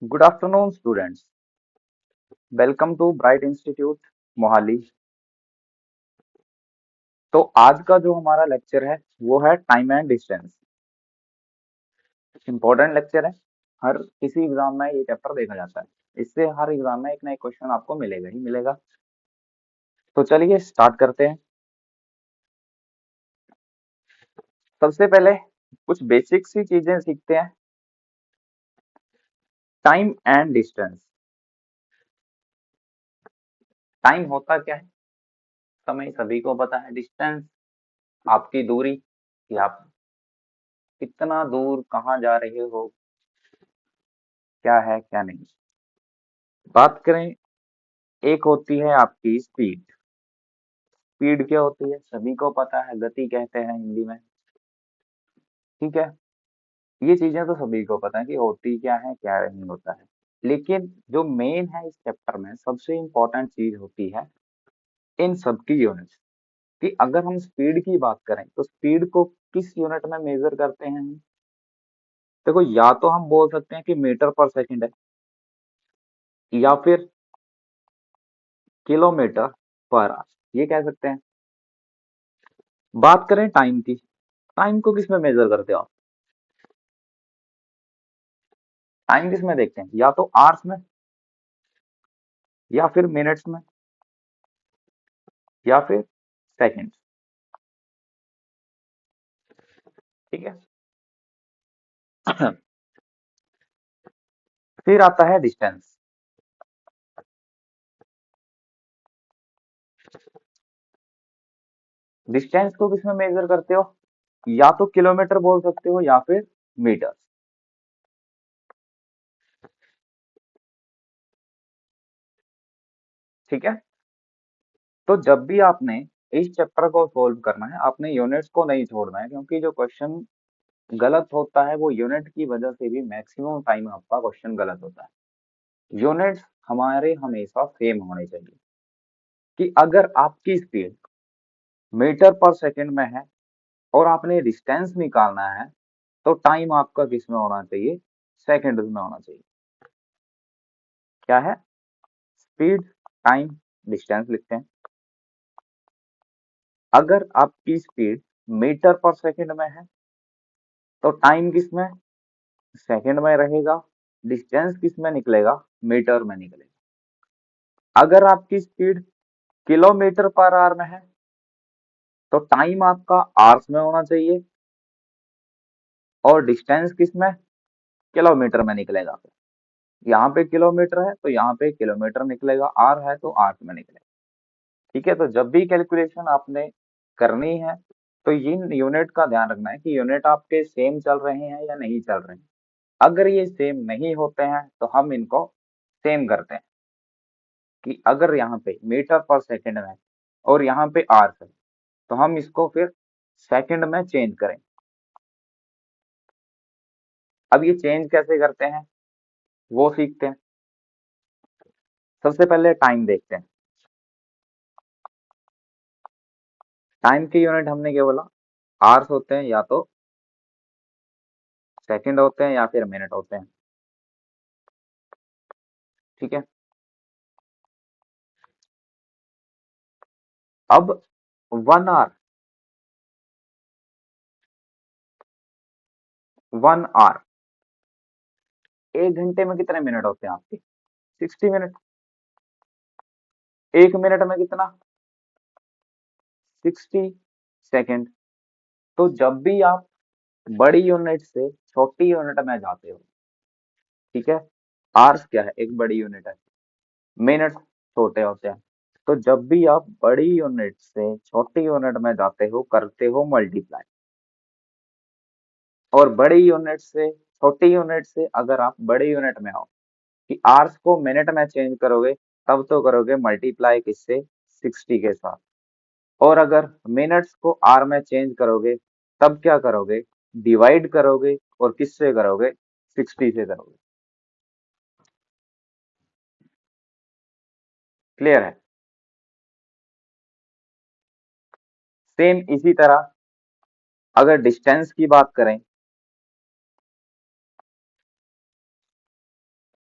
Good afternoon students. Welcome to bright institute Mohali. तो आज का जो हमारा लेक्चर है वो है time and distance. Important lecture है। हर किसी एग्जाम में ये चैप्टर देखा जाता है। इससे हर एग्जाम में एक ना एक क्वेश्चन आपको मिलेगा ही मिलेगा। तो चलिए स्टार्ट करते हैं। सबसे पहले कुछ बेसिक सी चीजें सीखते हैं। Time and distance. टाइम होता क्या है? समय सभी को पता है। डिस्टेंस आपकी दूरी कि आप कितना दूर कहाँ जा रहे हो, क्या है क्या नहीं। बात करें, एक होती है आपकी स्पीड। स्पीड क्या होती है सभी को पता है, गति कहते हैं हिंदी में। ठीक है, ये चीजें तो सभी को पता है कि होती क्या है क्या नहीं होता है। लेकिन जो मेन है इस चैप्टर में सबसे इम्पोर्टेंट चीज होती है इन सब की यूनिट्स। कि अगर हम स्पीड की बात करें तो स्पीड को किस यूनिट में मेजर करते हैं हम? देखो, या तो हम बोल सकते हैं कि मीटर पर सेकंड है, या फिर किलोमीटर पर आवर, ये कह सकते हैं। बात करें टाइम की, टाइम को किस में मेजर करते हो आप? टाइम किस में देखते हैं? या तो आवर्स में, या फिर मिनट्स में, या फिर सेकंड। ठीक है। फिर आता है डिस्टेंस। डिस्टेंस को किसमें मेजर करते हो? या तो किलोमीटर बोल सकते हो या फिर मीटर। ठीक है। तो जब भी आपने इस चैप्टर को सोल्व करना है, आपने यूनिट्स को नहीं छोड़ना है, क्योंकि जो क्वेश्चन गलत होता है वो यूनिट की वजह से भी मैक्सिमम टाइम आपका क्वेश्चन गलत होता है। यूनिट्स हमारे हमेशा सेम होने चाहिए। कि अगर आपकी स्पीड मीटर पर सेकंड में है और आपने डिस्टेंस निकालना है, तो टाइम आपका किस में होना चाहिए? सेकंड में होना चाहिए। क्या है? स्पीड, टाइम, डिस्टेंस लिखते हैं। अगर आपकी स्पीड मीटर पर सेकंड में है तो टाइम किस में? सेकंड में रहेगा। डिस्टेंस किस में निकलेगा? मीटर में निकलेगा। अगर आपकी स्पीड किलोमीटर पर आवर में है तो टाइम आपका आवर्स में होना चाहिए, और डिस्टेंस किस में? किलोमीटर में निकलेगा। यहाँ पे किलोमीटर है तो यहाँ पे किलोमीटर निकलेगा, आर है तो आर में निकलेगा। ठीक है। तो जब भी कैलकुलेशन आपने करनी है तो इन यूनिट का ध्यान रखना है कि यूनिट आपके सेम चल रहे हैं या नहीं चल रहे हैं। अगर ये सेम नहीं होते हैं तो हम इनको सेम करते हैं। कि अगर यहाँ पे मीटर पर सेकंड में और यहाँ पे आर है तो हम इसको फिर सेकंड में चेंज करें। अब ये चेंज कैसे करते हैं वो सीखते हैं। सबसे पहले टाइम देखते हैं। टाइम की यूनिट हमने क्या बोला? आवर्स होते हैं, या तो सेकंड होते हैं, या फिर मिनट होते हैं। ठीक है। अब 1 आवर, 1 आवर 1 घंटे में कितने मिनट होते हैं आपके? 60 मिनट। 1 मिनट में कितना? 60 सेकेंड। तो जब भी आप बड़ी यूनिट से छोटी यूनिट में जाते हो, ठीक है, आवर्स क्या है? एक बड़ी यूनिट है। मिनट छोटे होते हैं। तो जब भी आप बड़ी यूनिट से छोटी यूनिट में जाते हो, करते हो मल्टीप्लाई। और बड़ी यूनिट से छोटी यूनिट से अगर आप बड़ी यूनिट में आओ, कि आवर्स को मिनट में चेंज करोगे, तब तो करोगे मल्टीप्लाई किससे? 60 के साथ। और अगर मिनट्स को आर में चेंज करोगे तब क्या करोगे? डिवाइड करोगे। और किससे करोगे? 60 से करोगे। क्लियर है? सेम इसी तरह अगर डिस्टेंस की बात करें,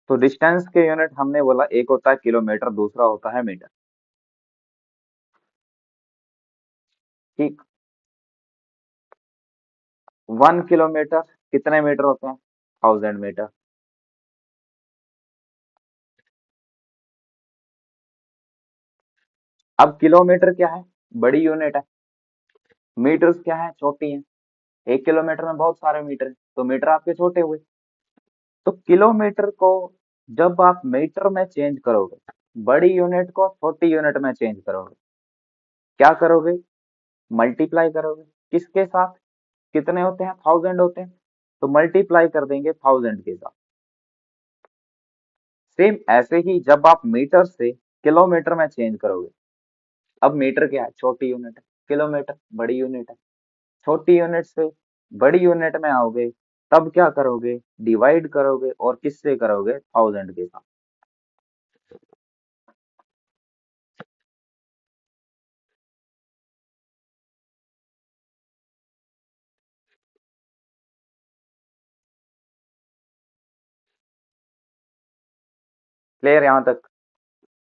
तो डिस्टेंस के यूनिट हमने बोला एक होता है किलोमीटर, दूसरा होता है मीटर। ठीक। 1 किलोमीटर कितने मीटर होते हैं? 1000 मीटर। अब किलोमीटर क्या है? बड़ी यूनिट है। मीटर्स क्या है? छोटी है। 1 किलोमीटर में बहुत सारे मीटर हैं, तो मीटर आपके छोटे हुए। तो किलोमीटर को जब आप मीटर में चेंज करोगे, बड़ी यूनिट को छोटी यूनिट में चेंज करोगे, क्या करोगे? मल्टीप्लाई करोगे। किसके साथ? कितने होते हैं? 1000 होते हैं, तो मल्टीप्लाई कर देंगे 1000 के साथ। सेम ऐसे ही जब आप मीटर से किलोमीटर में चेंज करोगे, अब मीटर क्या है? छोटी यूनिट है। किलोमीटर बड़ी यूनिट है। छोटी यूनिट से बड़ी यूनिट में आओगे, तब क्या करोगे? डिवाइड करोगे, और किससे करोगे? 1000 के साथ। क्लियर यहां तक?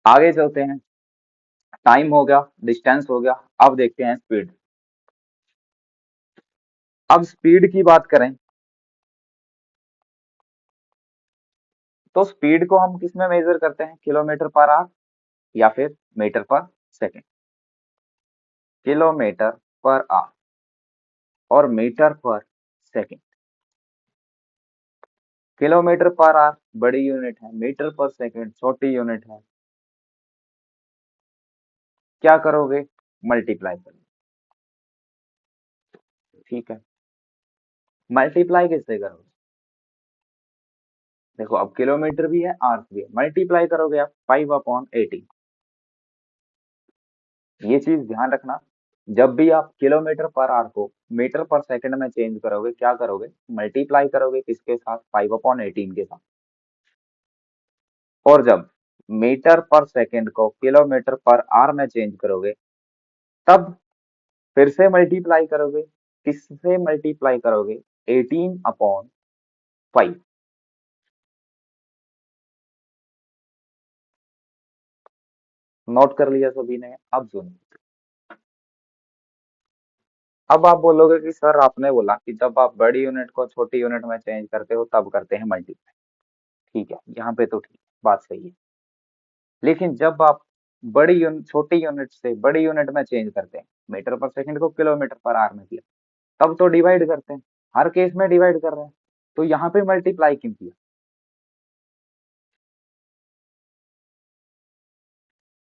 आगे चलते हैं। टाइम हो गया, डिस्टेंस हो गया, अब देखते हैं स्पीड। अब स्पीड की बात करें, तो स्पीड को हम किस में मेजर करते हैं? किलोमीटर पर आवर या फिर मीटर पर सेकंड? किलोमीटर पर आवर और मीटर पर सेकंड। किलोमीटर पर आवर बड़ी यूनिट है, मीटर पर सेकंड छोटी यूनिट है। क्या करोगे? मल्टीप्लाई करोगे। ठीक है। मल्टीप्लाई किससे करोगे? देखो, अब किलोमीटर भी है, आवर्स भी है, मल्टीप्लाई करोगे आप 5/18। ये चीज ध्यान रखना, जब भी आप किलोमीटर पर आवर को मीटर पर सेकंड में चेंज करोगे, क्या करोगे? मल्टीप्लाई करोगे। किसके साथ? 5/18 के साथ। और जब मीटर पर सेकंड को किलोमीटर पर आवर में चेंज करोगे, तब फिर से मल्टीप्लाई करोगे। किससे मल्टीप्लाई करोगे? 18/5। नोट कर लिया सभी ने? अब सुनो। अब आप बोलोगे कि सर आपने बोला कि जब आप बड़ी यूनिट को छोटी यूनिट में चेंज करते हो तब करते हैं मल्टीप्लाई। ठीक है, यहाँ पे तो ठीक, बात सही है। लेकिन जब आप बड़ी यूनिट छोटी यूनिट से बड़ी यूनिट में चेंज करते हैं, मीटर पर सेकंड को किलोमीटर पर आवर में किया, तब तो डिवाइड करते हैं। हर केस में डिवाइड कर रहे हैं, तो यहाँ पे मल्टीप्लाई क्यों किया?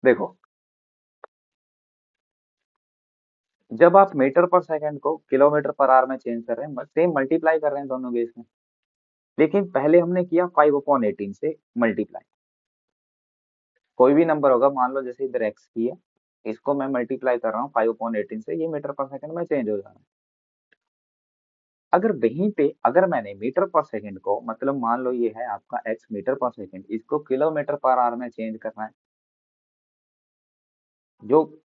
देखो, जब आप मीटर पर सेकंड को किलोमीटर पर आवर में चेंज कर रहे हैं, सेम मल्टीप्लाई कर रहे हैं दोनों केस में। लेकिन पहले हमने किया 5/18 से मल्टीप्लाई। कोई भी नंबर होगा, मान लो जैसे इधर एक्स की है, इसको मैं मल्टीप्लाई कर रहा हूँ 5/18 से, ये मीटर पर सेकंड में चेंज हो जा रहा है। अगर वहीं पे अगर मैंने मीटर पर सेकंड को, मतलब मान लो ये है आपका एक्स मीटर पर सेकंड, इसको किलोमीटर पर आवर में चेंज करना है, जो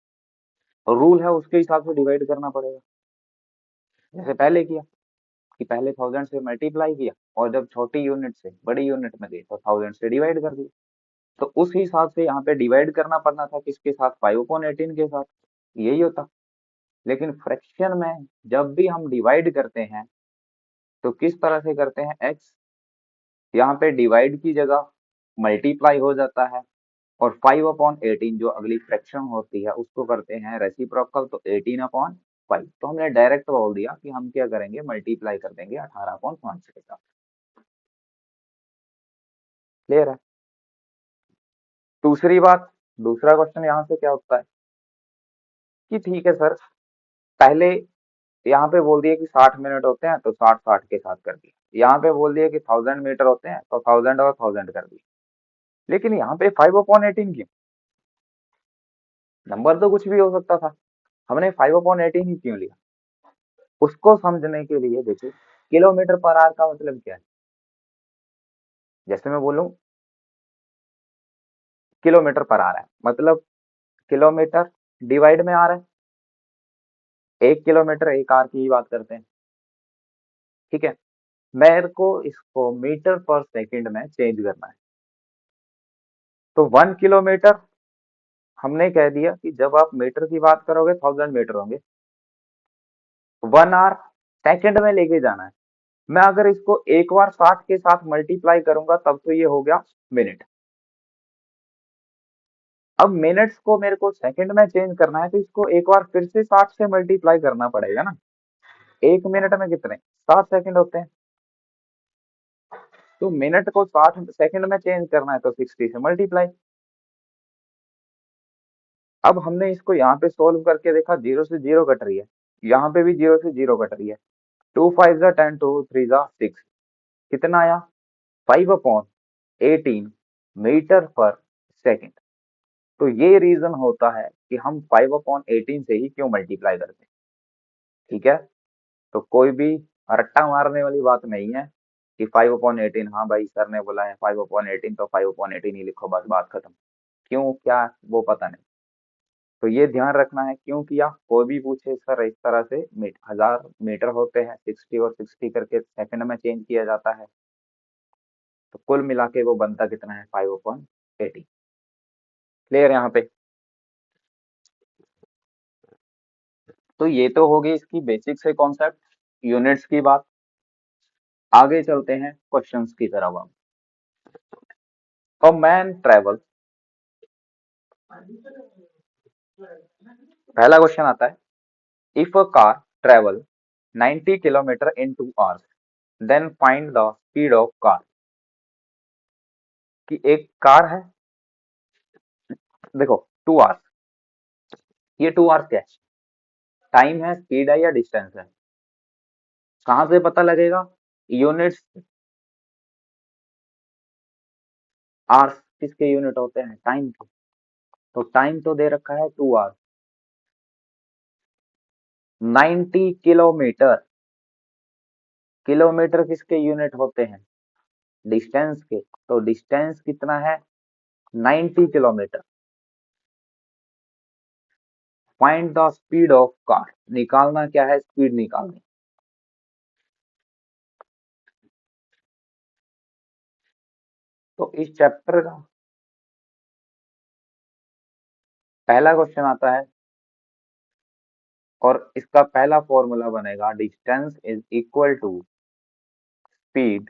रूल है उसके हिसाब से डिवाइड करना पड़ेगा। जैसे पहले किया कि पहले 1000 से मल्टीप्लाई किया, और जब छोटी यूनिट से बड़ी यूनिट में गई तो 1000 से डिवाइड कर दिया। तो उस हिसाब से यहाँ पे डिवाइड करना पड़ना था, किसके साथ? 5/18 के साथ। यही होता। लेकिन फ्रैक्शन में जब भी हम डिवाइड करते हैं, तो किस तरह से करते हैं? एक्स यहाँ पे डिवाइड की जगह मल्टीप्लाई हो जाता है, और 5/18 जो अगली फ्रैक्शन होती है उसको करते हैं रेसिप्रोकल, तो 18/5। तो हमने डायरेक्ट बोल दिया कि हम क्या करेंगे? मल्टीप्लाई कर देंगे 18/5 के साथ। क्लियर है? दूसरी बात, दूसरा क्वेश्चन यहाँ से क्या होता है कि ठीक है सर, पहले यहाँ पे बोल दिया कि 60 मिनट होते हैं, तो 60 60 के साथ कर दिया। यहाँ पे बोल दिया कि 1000 मीटर होते हैं, तो 1000 और 1000 कर दिया। लेकिन यहाँ पे 5/18 क्यों? नंबर तो कुछ भी हो सकता था, हमने 5/18 ही क्यों लिया? उसको समझने के लिए देखिए, किलोमीटर पर आवर का मतलब क्या है? जैसे मैं बोलूं किलोमीटर पर आवर है, मतलब किलोमीटर डिवाइड में आ रहा है। 1 किलोमीटर 1 आवर की ही बात करते हैं। ठीक है। मेरे को इसको मीटर पर सेकंड में चेंज करना है, तो 1 किलोमीटर हमने कह दिया कि जब आप मीटर की बात करोगे 1000 मीटर होंगे। 1 आवर सेकंड में लेके जाना है। मैं अगर इसको एक बार 60 के साथ मल्टीप्लाई करूंगा तब तो ये हो गया मिनट। अब मिनट्स को मेरे को सेकंड में चेंज करना है तो इसको एक बार फिर से 60 से मल्टीप्लाई करना पड़ेगा ना। 1 मिनट में कितने 60 सेकंड होते हैं। तो मिनट को 60 सेकंड में चेंज करना है तो 60 से मल्टीप्लाई। अब हमने इसको यहाँ पे सोल्व करके देखा, जीरो से जीरो कट रही है, यहाँ पे भी जीरो से जीरो कट रही है। 2 5 ज़ा 10, 2 3 ज़ा 6, कितना आया 5/18 मीटर पर सेकंड। तो ये रीजन होता है कि हम 5/18 से ही क्यों मल्टीप्लाई करते हैं। ठीक है, तो कोई भी रट्टा मारने वाली बात नहीं है कि 5/18, हाँ भाई सर ने बोला है 5/18 तो 5/18 ही लिखो, बस बात खत्म। क्यों क्या वो पता नहीं। तो ये ध्यान रखना है क्यों किया। कोई भी पूछे सर इस तरह से 1000 मीटर होते हैं, 60 और 60 करके सेकंड में चेंज किया जाता है, तो कुल मिला के वो बनता कितना है 5/18। क्लियर यहाँ पे। तो ये तो हो गई इसकी बेसिक से कॉन्सेप्ट, यूनिट्स की बात। आगे चलते हैं क्वेश्चंस की तरफ हम। अ मैन ट्रेवल, पहला क्वेश्चन आता है, if a car travel 90 kilometre in 2 hours then find the speed of car. कि एक कार है, देखो 2 आवर्स, ये 2 आवर्स क्या है, टाइम है, स्पीड है या डिस्टेंस है। कहाँ से पता लगेगा, यूनिट्स। आवर्स किसके यूनिट होते हैं, टाइम के। तो टाइम तो दे रखा है 2 आवर्स। 90 किलोमीटर, किलोमीटर किसके यूनिट होते हैं, डिस्टेंस के। तो डिस्टेंस कितना है 90 kilometre. Find the speed of car, निकालना क्या है, स्पीड निकालनी। तो इस चैप्टर का पहला क्वेश्चन आता है और इसका पहला फॉर्मूला बनेगा, distance is equal to speed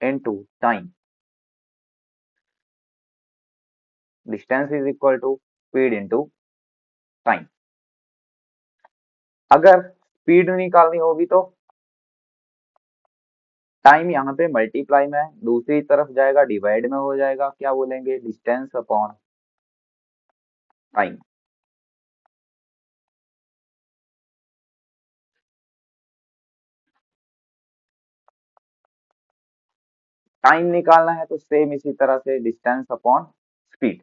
into time. Distance is equal to speed into time. अगर स्पीड निकालनी होगी तो टाइम यहाँ पे मल्टीप्लाई में है, दूसरी तरफ जाएगा डिवाइड में हो जाएगा, क्या बोलेंगे, डिस्टेंस अपॉन टाइम। टाइम निकालना है तो सेम इसी तरह से डिस्टेंस अपॉन स्पीड।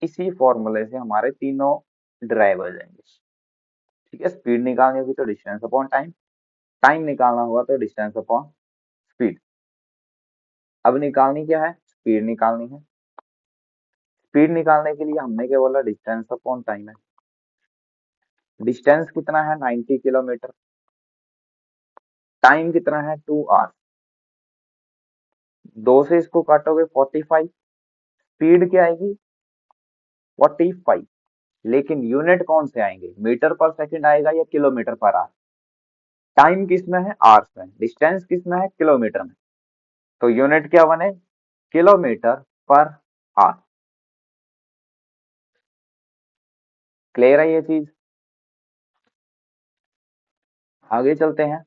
इसी फॉर्मूले से हमारे तीनों ड्राइव हो जाएंगे। ठीक है, स्पीड निकालनी होगी तो डिस्टेंस अपॉन टाइम, टाइम निकालना होगा तो डिस्टेंस अपॉन स्पीड। अब निकालनी क्या है, स्पीड निकालनी है। स्पीड निकालने के लिए हमने क्या बोला, डिस्टेंस अपॉन टाइम है। डिस्टेंस कितना है 90 किलोमीटर, टाइम कितना है 2 आवर्स। दो से इसको काटोगे 45, स्पीड क्या आएगी 45। लेकिन यूनिट कौन से आएंगे, मीटर पर सेकंड आएगा या किलोमीटर पर आवर। टाइम किस में है, आवर्स में, डिस्टेंस किस में है, किलोमीटर में। तो यूनिट क्या बने, किलोमीटर पर आवर। क्लियर है ये चीज। आगे चलते हैं।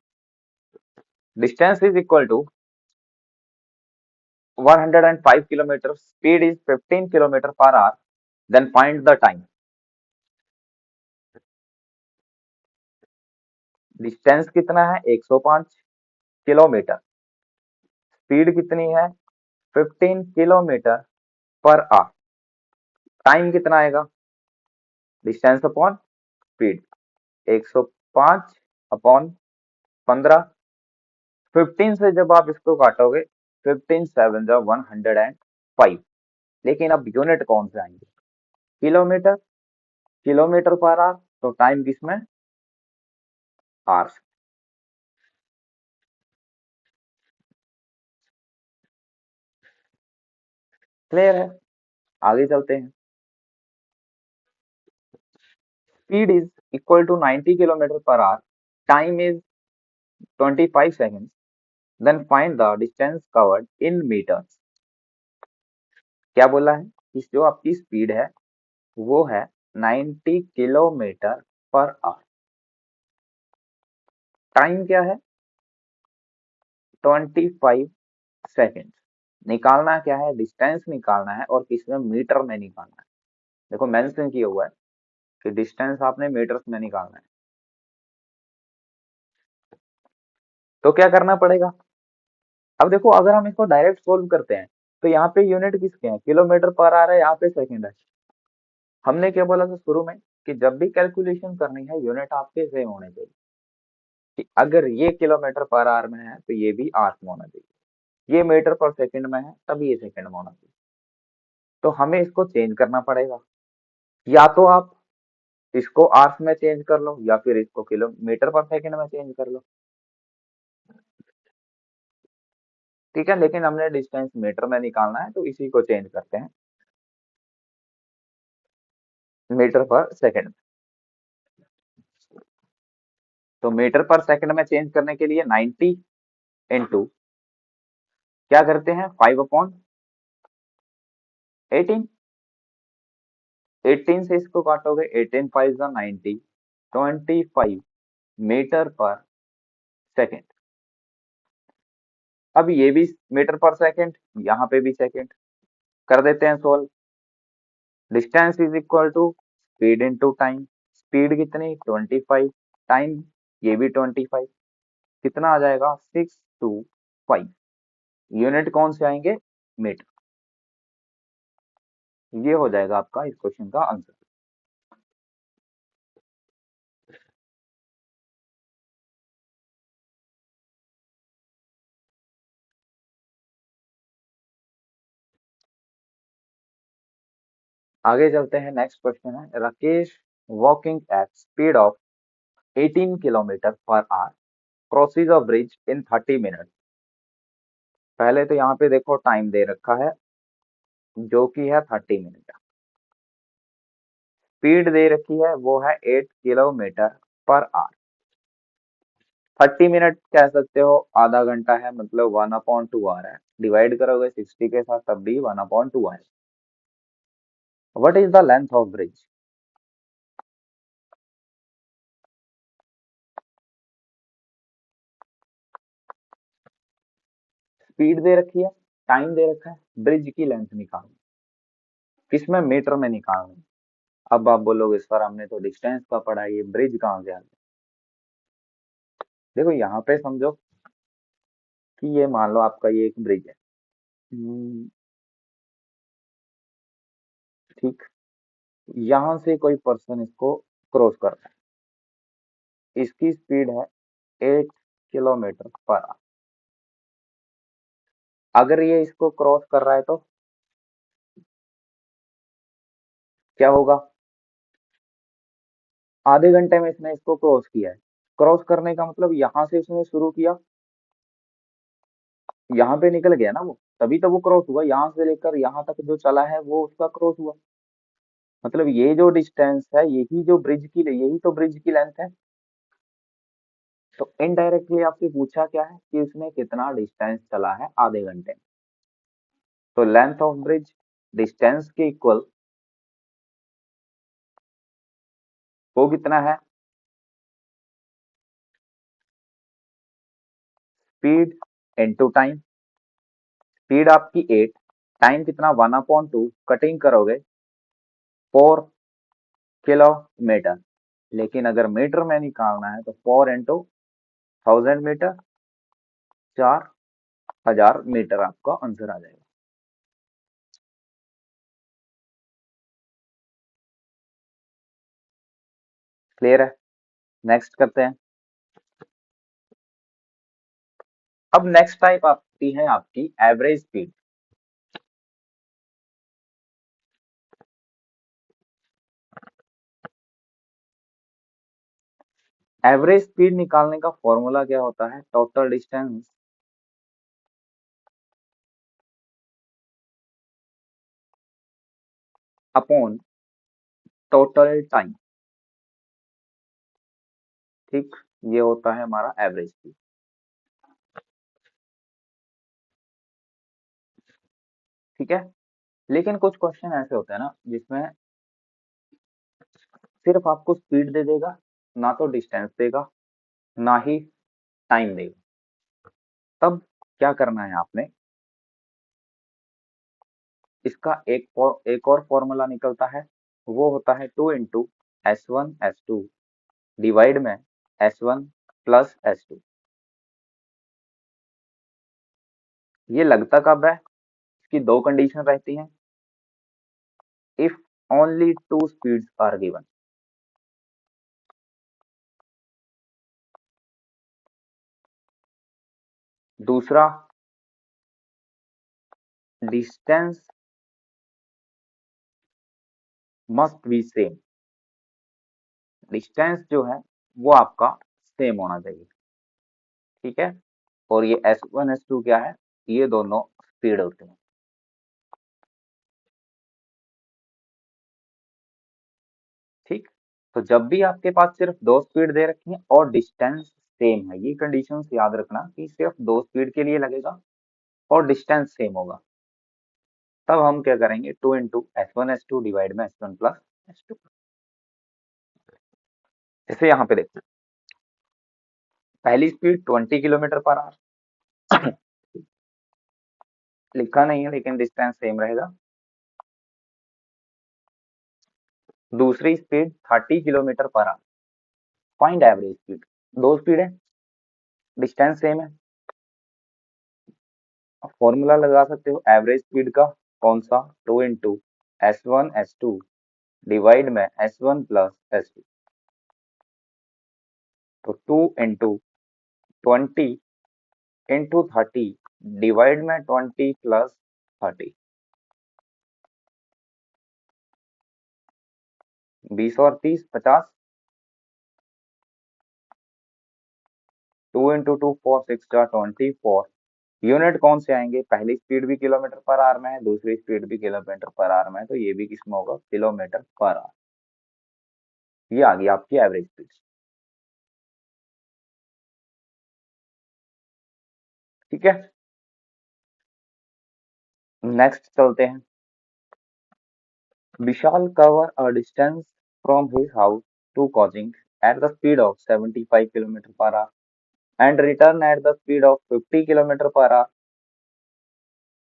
Distance is equal to 105 kilometre, speed is 15 kilometre per hour, then find the time. Distance कितना है 105 किलोमीटर, स्पीड कितनी है 15 किलोमीटर पर आवर, टाइम कितना आएगा, डिस्टेंस अपॉन स्पीड 105 अपॉन 15। 15 से जब आप इसको काटोगे 15 7 जा 105। लेकिन अब यूनिट कौन से आएंगे, किलोमीटर, किलोमीटर पर आवर। तो टाइम किसमें, आवर्स। क्लियर है? आगे चलते हैं। Speed is equal to 90 kilometre per hour, time is 25 seconds, then find the distance covered in metres. क्या बोला है कि जो आपकी स्पीड है वो है 90 किलोमीटर पर आवर, टाइम क्या है 25 सेकेंड, निकालना क्या है डिस्टेंस निकालना है और किसमें मीटर में निकालना है। देखो मेंशन किया हुआ है कि डिस्टेंस आपने मीटर्स में निकालना है। तो क्या करना पड़ेगा, अब देखो अगर हम इसको डायरेक्ट सोल्व करते हैं तो यहाँ पे यूनिट किसके हैं किलोमीटर पर आ रहा है, यहाँ पे सेकंड है। हमने क्या बोला था शुरू में कि जब भी कैलकुलेशन करनी है यूनिट आपके सेम होने चाहिए, कि अगर ये किलोमीटर पर आवर में है तो ये भी आवर में होना चाहिए, ये मीटर पर सेकंड में है तब ये सेकंड में होना चाहिए। तो हमें इसको चेंज करना पड़ेगा, या तो आप इसको आवर्स में चेंज कर लो या फिर इसको किलोमीटर पर सेकंड में चेंज कर लो। ठीक है, लेकिन हमने डिस्टेंस मीटर में निकालना है तो इसी को चेंज करते हैं मीटर पर सेकंड। तो मीटर पर सेकंड में चेंज करने के लिए 90 इंटू क्या करते हैं 5/18, 18 से इसको काटोगे 18 5 जा 90, 25 मीटर पर सेकंड। अब ये भी मीटर पर सेकंड, यहाँ पे भी सेकंड, कर देते हैं solve. Distance is equal to speed into time, speed कितनी 25, टाइम ये भी 25, कितना आ जाएगा 625। यूनिट कौन से आएंगे मीटर। ये हो जाएगा आपका इस क्वेश्चन का आंसर। आगे चलते हैं, नेक्स्ट क्वेश्चन है Rakesh walking at speed of 18 kilometre per hour crosses a bridge in 30 minute. पहले तो यहाँ पे देखो टाइम दे रखा है जो कि है 30 मिनट, स्पीड दे रखी है वो है 8 किलोमीटर पर आवर। 30 मिनट कह सकते हो, आधा घंटा है मतलब 1/2 आवर है, डिवाइड करोगे 60 के साथ तब भी 1/2 hour. What is the length of bridge. Speed दे रखी है, टाइम दे रखा है, ब्रिज की लेंथ निकालनी, किसमें मीटर में निकालनी। अब आप बोलोगे सर हमने तो डिस्टेंस का पढ़ा है, ये ब्रिज कहाँ से आ गया। देखो यहाँ पे समझो कि ये मान लो आपका ये एक ब्रिज है। ठीक, यहाँ से कोई पर्सन इसको क्रॉस कर रहा है, इसकी स्पीड है 8 किलोमीटर पर आवर। अगर ये इसको क्रॉस कर रहा है तो क्या होगा, आधे घंटे में इसने इसको क्रॉस किया है। क्रॉस करने का मतलब यहाँ से इसने शुरू किया, यहाँ पे निकल गया ना वो, तभी तो वो क्रॉस हुआ, यहाँ से लेकर यहाँ तक जो चला है वो उसका क्रॉस हुआ। मतलब ये जो डिस्टेंस है यही जो ब्रिज की, यही तो ब्रिज की लेंथ है। तो इनडायरेक्टली आपसे पूछा क्या है कि उसने कितना डिस्टेंस चला है आधे घंटे में। तो लेंथ ऑफ ब्रिज डिस्टेंस के इक्वल वो कितना है स्पीड इनटू टाइम। स्पीड आपकी 8, टाइम कितना 1/2, कटिंग करोगे 4 किलोमीटर, लेकिन अगर मीटर में निकालना है तो 4 इंटू 1000 मीटर, 4000 मीटर आपका आंसर आ जाएगा। क्लियर है? नेक्स्ट करते हैं। अब नेक्स्ट टाइप आती है आपकी एवरेज स्पीड। एवरेज स्पीड निकालने का फॉर्मूला क्या होता है, total distance upon total time. ठीक, ये होता है हमारा एवरेज स्पीड। ठीक है, लेकिन कुछ क्वेश्चन ऐसे होते हैं ना जिसमें सिर्फ आपको स्पीड दे देगा, ना तो डिस्टेंस देगा, ना ही टाइम देगा। तब क्या करना है आपने, इसका एक और फॉर्मूला निकलता है, वो होता है 2 × S1 S2 डिवाइड में S1 प्लस S2। ये लगता कब है, इसकी दो कंडीशन रहती हैं, if only two speeds are given. दूसरा, distance must be same. Distance जो है वो आपका सेम होना चाहिए। ठीक है, और ये S1 S2 क्या है, ये दोनों स्पीड होते हैं। ठीक, तो जब भी आपके पास सिर्फ दो स्पीड दे रखी है और डिस्टेंस सेम है, ये कंडीशंस याद रखना कि सिर्फ दो स्पीड के लिए लगेगा और डिस्टेंस सेम होगा, तब हम क्या करेंगे, 2 × S1 S2 डिवाइड में S1 प्लस S2। जैसे यहाँ पे देखो, पहली स्पीड 20 km/h लिखा नहीं है लेकिन डिस्टेंस सेम रहेगा। दूसरी speed 30 km/h, find average speed. दो स्पीड है, डिस्टेंस सेम है, फॉर्मूला लगा सकते हो एवरेज स्पीड का, कौन सा, 2 × S1 S2 डिवाइड में S1 प्लस S2। तो 2 × 20 × 30 डिवाइड में 20 + 30, 20 और 30 50। 2 × 2 4 6 × 24। यूनिट कौन से आएंगे, पहली स्पीड भी km/h में है, दूसरी स्पीड भी km/h में है, तो ये भी किसमें होगा, km/h। ये आ गई आपकी एवरेज स्पीड। ठीक है, नेक्स्ट चलते हैं। Vishal cover a distance from his house to coaching at the speed of 75 km/h and return at the speed of 50 km/h।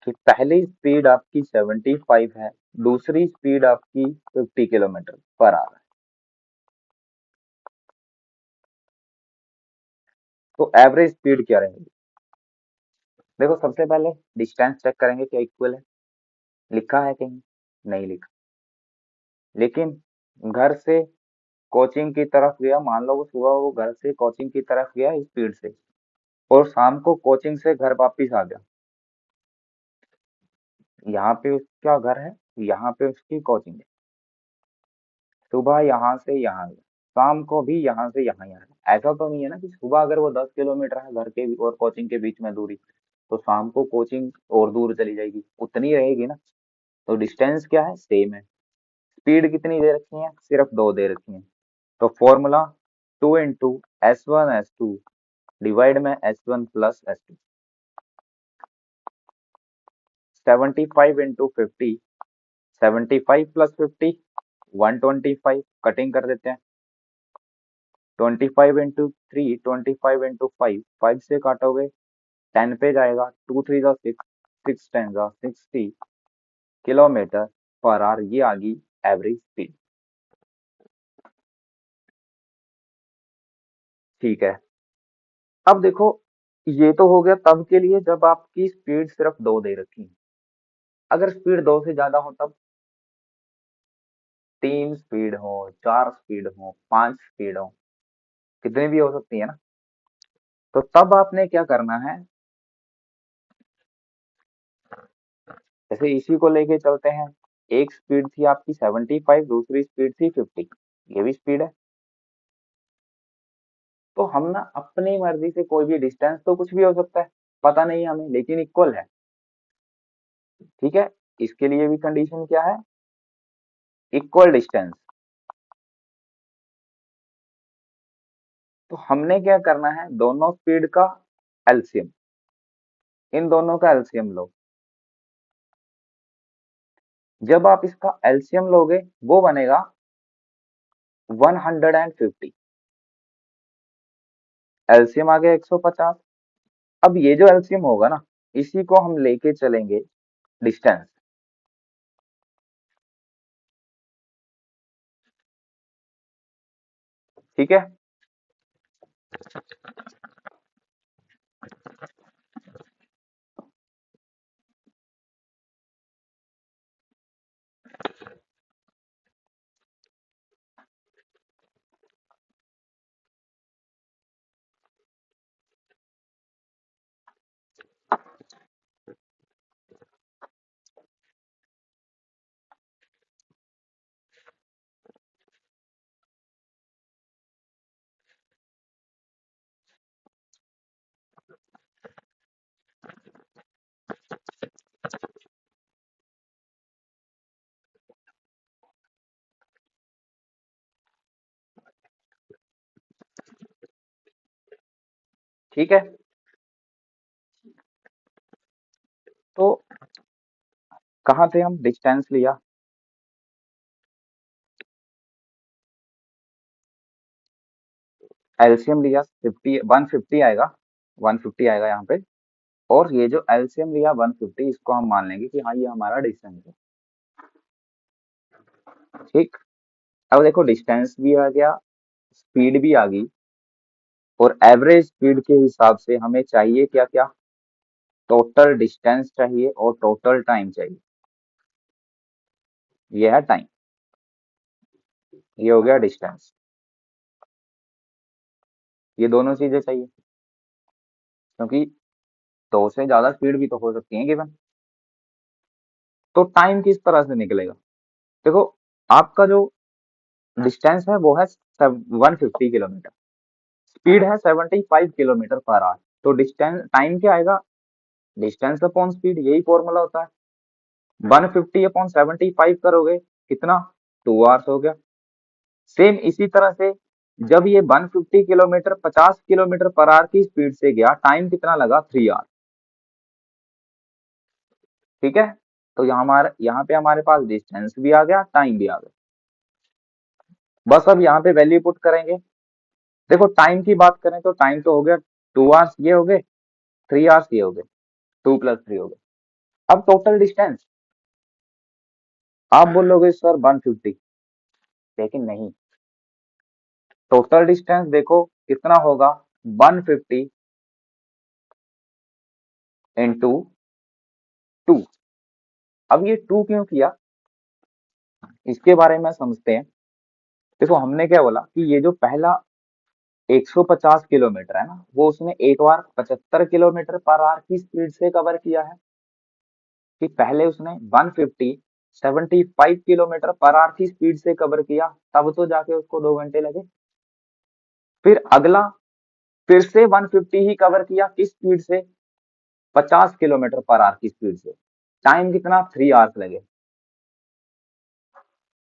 कि पहली स्पीड आपकी 75 है, दूसरी स्पीड आपकी 50 km/h है, तो एवरेज स्पीड क्या रहेगी। देखो, सबसे पहले डिस्टेंस चेक करेंगे क्या इक्वल है, लिखा है कहीं, नहीं लिखा। लेकिन घर से कोचिंग की तरफ गया, मान लो वो सुबह वो घर से कोचिंग की तरफ गया स्पीड से, और शाम को कोचिंग से घर वापिस आ गया। यहाँ पे उसका घर है, यहाँ पे उसकी कोचिंग है। सुबह यहाँ से यहाँ गया, शाम को भी यहाँ से यहाँ यहाँ गया। ऐसा तो नहीं है ना कि सुबह अगर वो 10 किलोमीटर है घर के और कोचिंग के बीच में दूरी, तो शाम को कोचिंग और दूर चली जाएगी, उतनी रहेगी ना। तो डिस्टेंस क्या है, सेम है। स्पीड कितनी दे रखी है, सिर्फ दो दे रखी है। तो फॉर्मूला 2 × S1 S2 डिवाइड में S1 प्लस S2। 75 × 50, 75 + 50 125, कटिंग कर देते हैं। 25 × 3 25 × 5, 5 से काटोगे 10 पे जाएगा, 2 3 जा 6, 6 10 जा 60 km/h। ये आ गई एवरेज स्पीड। ठीक है, अब देखो, ये तो हो गया तब के लिए जब आपकी स्पीड सिर्फ दो दे रखी है। अगर स्पीड दो से ज्यादा हो तब, तीन स्पीड हो, चार स्पीड हो, पांच स्पीड हो, कितनी भी हो सकती है ना। तो तब आपने क्या करना है, जैसे इसी को लेके चलते हैं। एक स्पीड थी आपकी 75, दूसरी स्पीड थी 50, ये भी स्पीड है। तो हम ना अपनी मर्जी से कोई भी डिस्टेंस, तो कुछ भी हो सकता है, पता नहीं है हमें, लेकिन इक्वल है। ठीक है, इसके लिए भी कंडीशन क्या है, इक्वल डिस्टेंस। तो हमने क्या करना है, दोनों स्पीड का एलसीएम, इन दोनों का एलसीएम लो। जब आप इसका एलसीएम लोगे वो बनेगा 150। एलसीएम आ गया 150। अब ये जो एलसीएम होगा ना, इसी को हम लेके चलेंगे डिस्टेंस। ठीक है। ठीक है। तो कहाँ थे हम, डिस्टेंस लिया, एलसीएम लिया 50, 150 आएगा, 150 आएगा यहाँ पे। और ये जो एलसीएम लिया 150, इसको हम मान लेंगे कि हाँ ये हमारा डिस्टेंस है। ठीक। अब देखो डिस्टेंस भी आ गया, स्पीड भी आ गई, और एवरेज स्पीड के हिसाब से हमें चाहिए क्या क्या, टोटल डिस्टेंस चाहिए और टोटल टाइम चाहिए। ये है टाइम, ये हो गया डिस्टेंस। ये दोनों चीजें चाहिए, क्योंकि दो से ज्यादा स्पीड भी तो हो सकती है गिवन। तो टाइम किस तरह से निकलेगा, देखो आपका जो डिस्टेंस है वो है 150 किलोमीटर, स्पीड है 75 किलोमीटर पर आवर। तो डिस्टेंस, टाइम क्या आएगा, डिस्टेंस अपॉन स्पीड, यही फॉर्मूला होता है। 150 अपॉन 75 करोगे कितना, 2 आवर्स हो गया। सेम इसी तरह से जब ये 150 किलोमीटर 50 किलोमीटर पर आवर की स्पीड से गया, टाइम कितना लगा, 3 आवर। ठीक है। तो यहाँ पे हमारे पास डिस्टेंस भी आ गया, टाइम भी आ गया। बस अब यहाँ पे वैल्यू पुट करेंगे। देखो टाइम की बात करें तो टाइम तो हो गया, 2 आवर्स ये हो गए, 3 आवर्स ये हो गए, 2 + 3 हो गए। अब टोटल डिस्टेंस, आप बोलोगे सर 150, लेकिन नहीं, टोटल डिस्टेंस देखो कितना होगा, 150 इंटू 2। अब ये 2 क्यों किया, इसके बारे में समझते हैं। देखो हमने क्या बोला कि ये जो पहला 150 किलोमीटर है ना, वो उसने एक बार 75 किलोमीटर पर आवर की स्पीड से कवर किया है। कि पहले उसने 150 75 किलोमीटर पर आवर की स्पीड से कवर किया, तब तो जाके उसको 2 घंटे लगे। फिर अगला फिर से 150 ही कवर किया, किस स्पीड से, 50 किलोमीटर पर आवर की स्पीड से, टाइम कितना, 3 आवर्स लगे।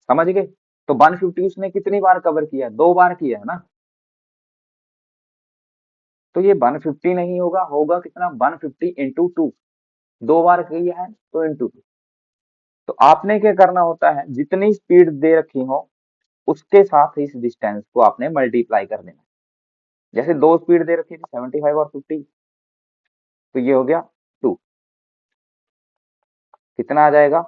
समझ गए। तो 150 उसने कितनी बार कवर किया, 2 बार किया है ना। तो ये 150 नहीं होगा, होगा कितना, 150 इंटू 2, 2 बार किया है तो इंटू 2। तो आपने क्या करना होता है, जितनी स्पीड दे रखी हो उसके साथ इस डिस्टेंस को आपने मल्टीप्लाई कर देना। जैसे दो स्पीड दे रखी थी 75 और 50, तो ये हो गया 2, कितना आ जाएगा,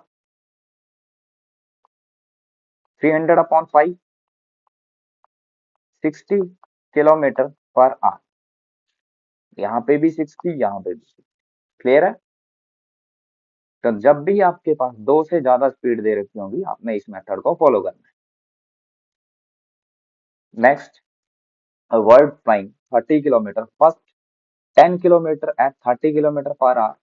300/5, 60 किलोमीटर पर आवर। यहाँ पे भी 60, यहाँ पे भी 60। क्लियर है। तो जब भी आपके पास दो से ज्यादा स्पीड दे रखी होंगी, आपने इस मेथड को फॉलो करना है। Next, a bird flying 30 kilometer, first 10 kilometer at 30 kilometer per hour,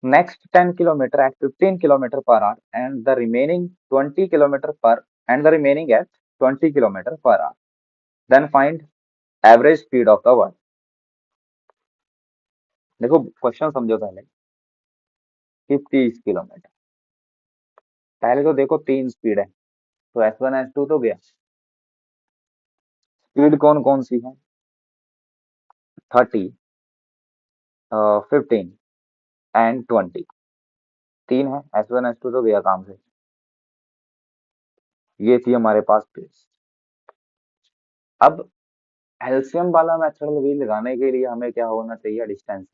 next 10 kilometer at 15 kilometer per hour, and the remaining 20 kilometer per and the remaining at 20 kilometer per hour. Then find average speed of the bird. देखो question समझो पहले, कि 30 kilometre, पहले तो देखो तीन speed है, तो S1 S2 तो गया। स्पीड कौन कौन सी है? 30, 15 एंड 20, तीन है। S1 S2 तो गया काम से। ये थी हमारे पास स्पीड। अब एलसीएम वाला मेथड भी लगाने के लिए हमें क्या होना चाहिए? डिस्टेंस।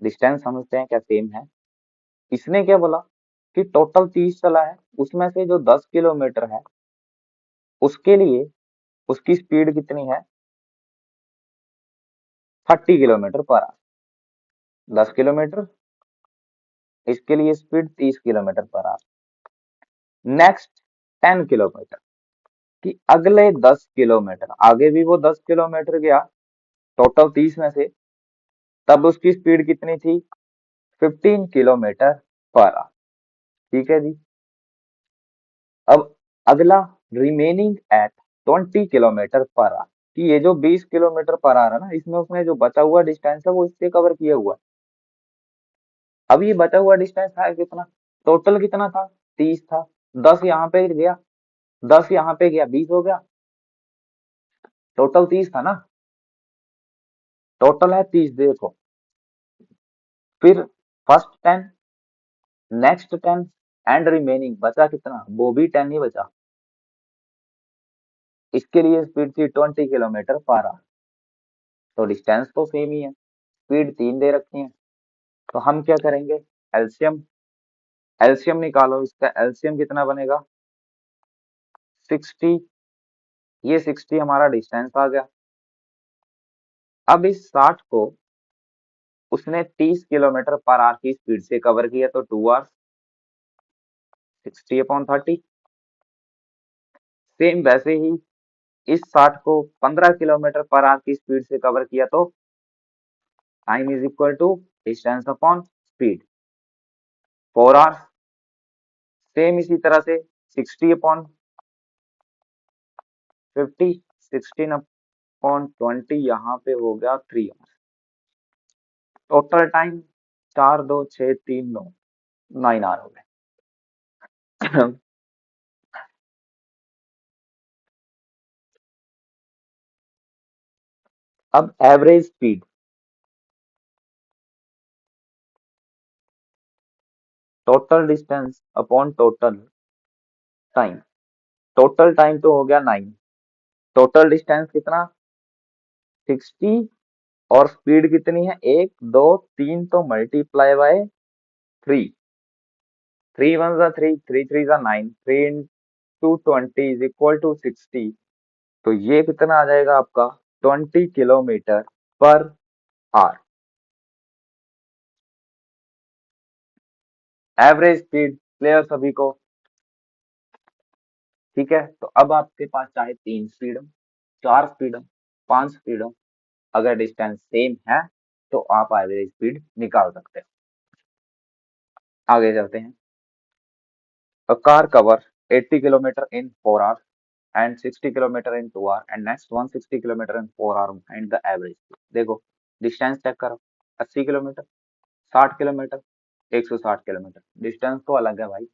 डिस्टेंस समझते हैं क्या सेम है। इसने क्या बोला कि टोटल 30 चला है, उसमें से जो 10 किलोमीटर है उसके लिए उसकी स्पीड कितनी है? 30 किलोमीटर पर आवर। 10 किलोमीटर, इसके लिए speed 30 kilometre per our. Next 10 kilometre, कि अगले 10 किलोमीटर आगे भी वो 10 किलोमीटर गया टोटल 30 में से, तब उसकी स्पीड कितनी थी? 15 किलोमीटर पर आवर। ठीक है जी। अब अगला remaining at 20 kilometre per hour, कि ये जो 20 किलोमीटर पर आवर है ना, इसमें उसने जो बचा हुआ डिस्टेंस है वो इससे कवर किया हुआ है। अब ये बचा हुआ डिस्टेंस था कितना? टोटल कितना था? 30 था। 10 यहाँ पे गया, 10 यहाँ पे गया, 20 हो गया। टोटल 30 था ना, टोटल है 30 देखो। फिर फर्स्ट 10, नेक्स्ट 10 एंड रिमेनिंग बचा कितना? वो भी 10 ही बचा। इसके लिए स्पीड थी 20 किलोमीटर पर आवर। तो डिस्टेंस तो सेम ही है, स्पीड 3 दे रखी है। तो हम क्या करेंगे? एलसीएम, एलसीएम निकालो। इसका एलसीएम कितना बनेगा? 60। ये 60 हमारा डिस्टेंस आ गया। अब इस 60 को उसने 30 किलोमीटर पर आवर की स्पीड से कवर किया, तो 2 आवर्स, 60/30। सेम वैसे ही इस 60 को 15 किलोमीटर पर आवर की स्पीड से कवर किया, तो time is equal to distance upon speed, 4 hours. Same इसी तरह से 60/50, 16/20 यहाँ पे हो गया 3 आवर्स। टोटल टाइम 4 2 6 3 9, 9 आवर हो गए। अब average speed, total distance upon total time. Total time तो हो गया 9, टोटल डिस्टेंस कितना? 60, और स्पीड कितनी है? 1 2 3, तो मल्टीप्लाई बाय 3। 3 1 जा 3, 3 3 जा 9, 3 इंटू 20 इज इक्वल टू 60। तो ये कितना आ जाएगा आपका? 20 kilometre per our. Average speed clear सभी को? ठीक है। तो अब आपके पास चाहे 3 स्पीड हो, 4 स्पीड हो, 5 स्पीड हो, अगर डिस्टेंस सेम है तो आप एवरेज स्पीड निकाल सकते हो। आगे चलते हैं। A car covers 80 kilometer in 4 hours and 60 kilometer in 2 hours and next 160 kilometer in 4 hours and the average speed। देखो डिस्टेंस चेक करो, 80 किलोमीटर, 60 किलोमीटर, 160 किलोमीटर, डिस्टेंस तो अलग है भाई।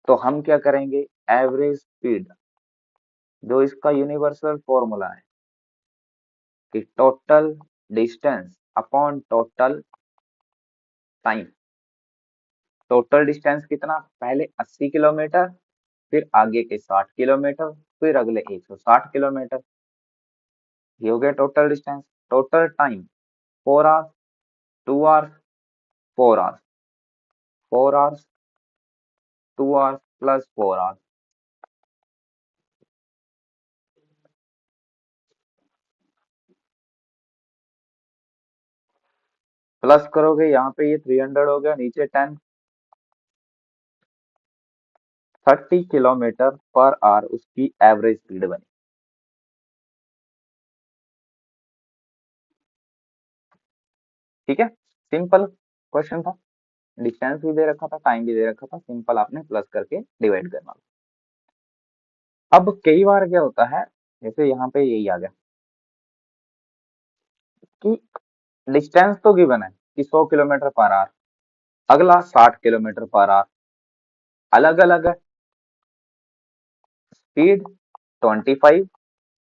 तो हम क्या करेंगे? एवरेज स्पीड, जो इसका यूनिवर्सल फॉर्मूला है कि total distance upon total time. Total distance कितना? पहले 80 किलोमीटर, फिर आगे के 60 किलोमीटर, फिर अगले 160 किलोमीटर। ये हो गया total distance. Total time 4 hours, 2 hours, 4 hours, 4 hours, 2 hours plus 4 hours. Plus करोगे यहाँ पे ये 300 हो गया, नीचे 10। 30 किलोमीटर पर आवर उसकी एवरेज स्पीड बनी। ठीक है, सिंपल क्वेश्चन था। डिस्टेंस भी दे रखा था, टाइम भी दे रखा था, सिंपल आपने प्लस करके डिवाइड करना। अब कई बार क्या होता है, जैसे यहाँ पे यही आ गया कि डिस्टेंस तो गिवन है कि 100 किलोमीटर पर आवर, अगला 60 किलोमीटर पर आवर, अलग अलग है। Speed 25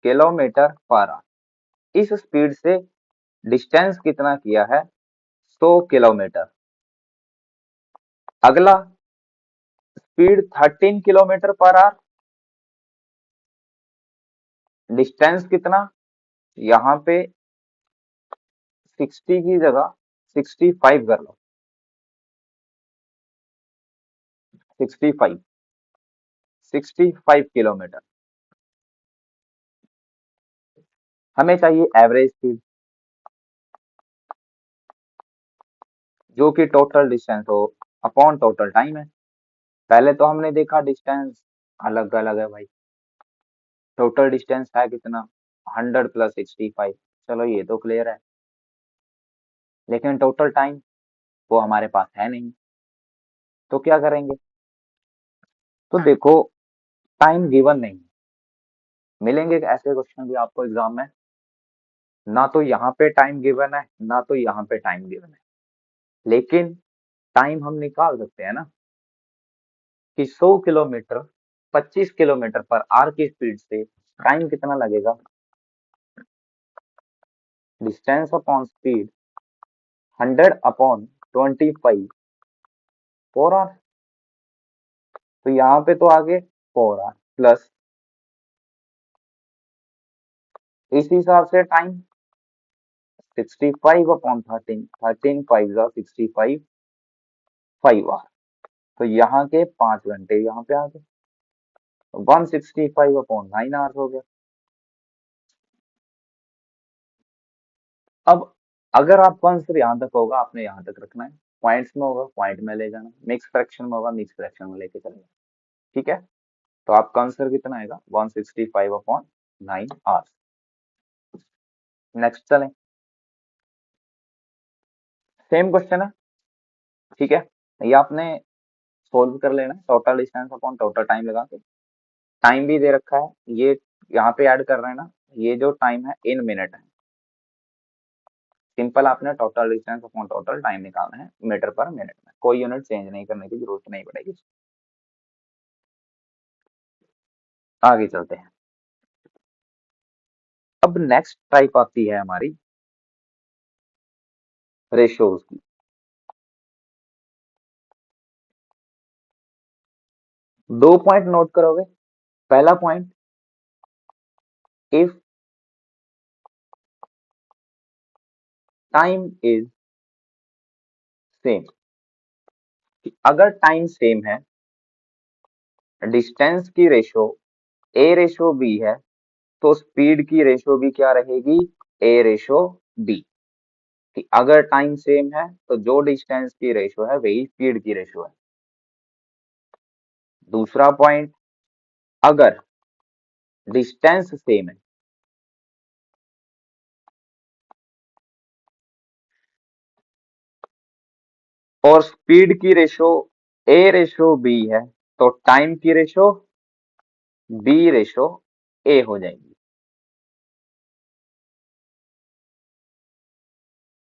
kilometre per our. इस स्पीड से डिस्टेंस कितना किया है? 100 किलोमीटर। अगला speed 13 kilometre per our. Distance कितना? यहाँ पे 60 की जगह 65 कर लो। 65 किलोमीटर। हमें चाहिए एवरेज स्पीड, जो कि टोटल डिस्टेंस हो अपॉन टोटल टाइम है। पहले तो हमने देखा डिस्टेंस अलग अलग है भाई। टोटल डिस्टेंस है कितना? 100 प्लस 65। चलो ये तो क्लियर है, लेकिन टोटल टाइम वो हमारे पास है नहीं। तो क्या करेंगे? तो देखो, टाइम गिवन नहीं है। मिलेंगे ऐसे क्वेश्चन भी आपको एग्जाम में, ना तो यहाँ पे टाइम गिवन है ना तो यहाँ पे टाइम गिवन है, लेकिन टाइम हम निकाल सकते हैं ना कि 100 किलोमीटर 25 किलोमीटर पर आवर की स्पीड से टाइम कितना लगेगा? Distance upon speed 100 upon 25 4 hour. तो यहाँ पे तो आगे 4 आवर प्लस इस हिसाब से टाइम 65 अपॉन 13, 13 5 जा 65 5 आवर। तो यहाँ के 5 घंटे यहाँ पे आ गए, 165 अपॉन 9 आवर्स हो गया। अब अगर आपका आंसर यहाँ तक होगा, आपने यहाँ तक रखना है। पॉइंट्स में होगा पॉइंट में ले जाना, मिक्स फ्रैक्शन में होगा मिक्स फ्रैक्शन में लेके चलना। ठीक है, तो आपका आंसर कितना आएगा? 165 अपॉन 9 आवर्स। नेक्स्ट चलें, सेम क्वेश्चन है। ठीक है, ये आपने सोल्व कर लेना है total distance upon total time लगा के। टाइम भी दे रखा है, ये यहाँ पे ऐड कर रहे हैं ना, ये जो टाइम है इन मिनट है। सिंपल आपने total distance upon total time निकालना है मीटर पर मिनट में, कोई यूनिट चेंज नहीं करने की जरूरत नहीं पड़ेगी। आगे चलते हैं। अब नेक्स्ट टाइप आती है हमारी रेशियोज की। दो पॉइंट नोट करोगे। पहला point, if time is same, अगर टाइम सेम है, डिस्टेंस की रेशो ए रेशो बी है, तो स्पीड की रेशो भी क्या रहेगी? ए रेशो बी। अगर टाइम सेम है तो जो डिस्टेंस की रेशो है वही स्पीड की रेशो है। दूसरा पॉइंट, अगर डिस्टेंस सेम है और स्पीड की रेशो ए रेशो बी है, तो टाइम की रेशो बी रेशो ए हो जाएगी।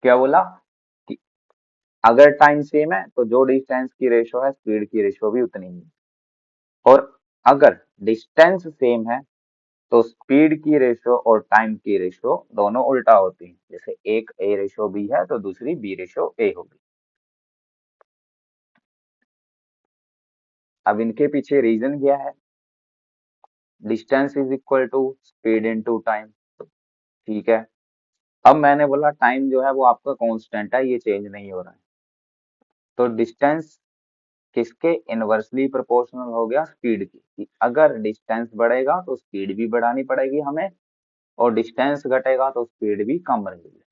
क्या बोला? कि अगर टाइम सेम है तो जो डिस्टेंस की रेशो है स्पीड की रेशो भी उतनी ही, और अगर डिस्टेंस सेम है तो स्पीड की रेशो और टाइम की रेशो दोनों उल्टा होती है। जैसे एक ए रेशो बी है तो दूसरी बी रेशो ए होगी। अब इनके पीछे रीजन क्या है? Distance is equal to speed into time. ठीक है, अब मैंने बोला टाइम जो है वो आपका कांस्टेंट है, ये चेंज नहीं हो रहा है। तो डिस्टेंस किसके इनवर्सली प्रोपोर्शनल हो गया? स्पीड की। कि अगर डिस्टेंस बढ़ेगा तो स्पीड भी बढ़ानी पड़ेगी हमें, और डिस्टेंस घटेगा तो स्पीड भी कम रहेगी,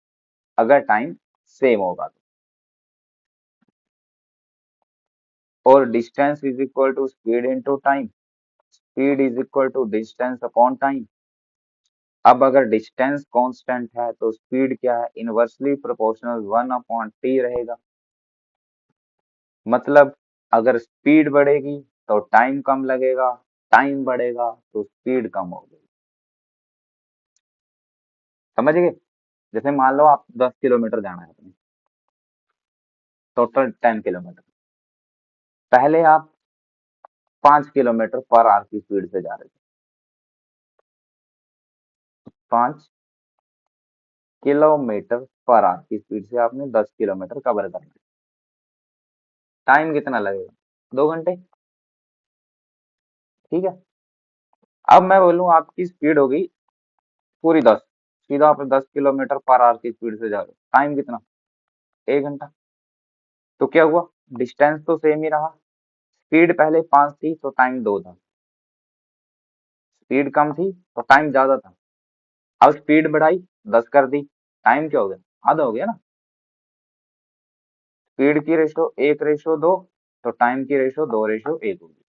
अगर टाइम सेम होगा तो। और distance is equal to speed into time, speed is equal to distance upon time. अब अगर डिस्टेंस कांस्टेंट है तो स्पीड क्या है? इनवर्सली प्रोपोर्शनल 1/t रहेगा। मतलब अगर स्पीड बढ़ेगी तो टाइम कम लगेगा, टाइम बढ़ेगा तो स्पीड कम होगी। समझ गए? जैसे मान लो आप 10 किलोमीटर जाना है अपने, टोटल 10 किलोमीटर। पहले आप 5 किलोमीटर पर आवर की स्पीड से जा रहे थे, 5 किलोमीटर पर आवर की स्पीड से आपने 10 किलोमीटर कवर करना है। टाइम कितना लगेगा? 2 घंटे। ठीक है। अब मैं बोलूं आपकी स्पीड होगी पूरी 10, सीधा आप 10 किलोमीटर पर आवर की स्पीड से जा रहे हो, टाइम कितना? 1 घंटा। तो क्या हुआ? डिस्टेंस तो सेम ही रहा, स्पीड पहले 5 थी तो टाइम 2 था, स्पीड कम थी तो टाइम ज्यादा था। अब स्पीड बढ़ाई, 10 कर दी, टाइम क्या हो गया? आधा हो गया ना। स्पीड की रेशो 1:2, तो टाइम की रेशो 2:1 होगी।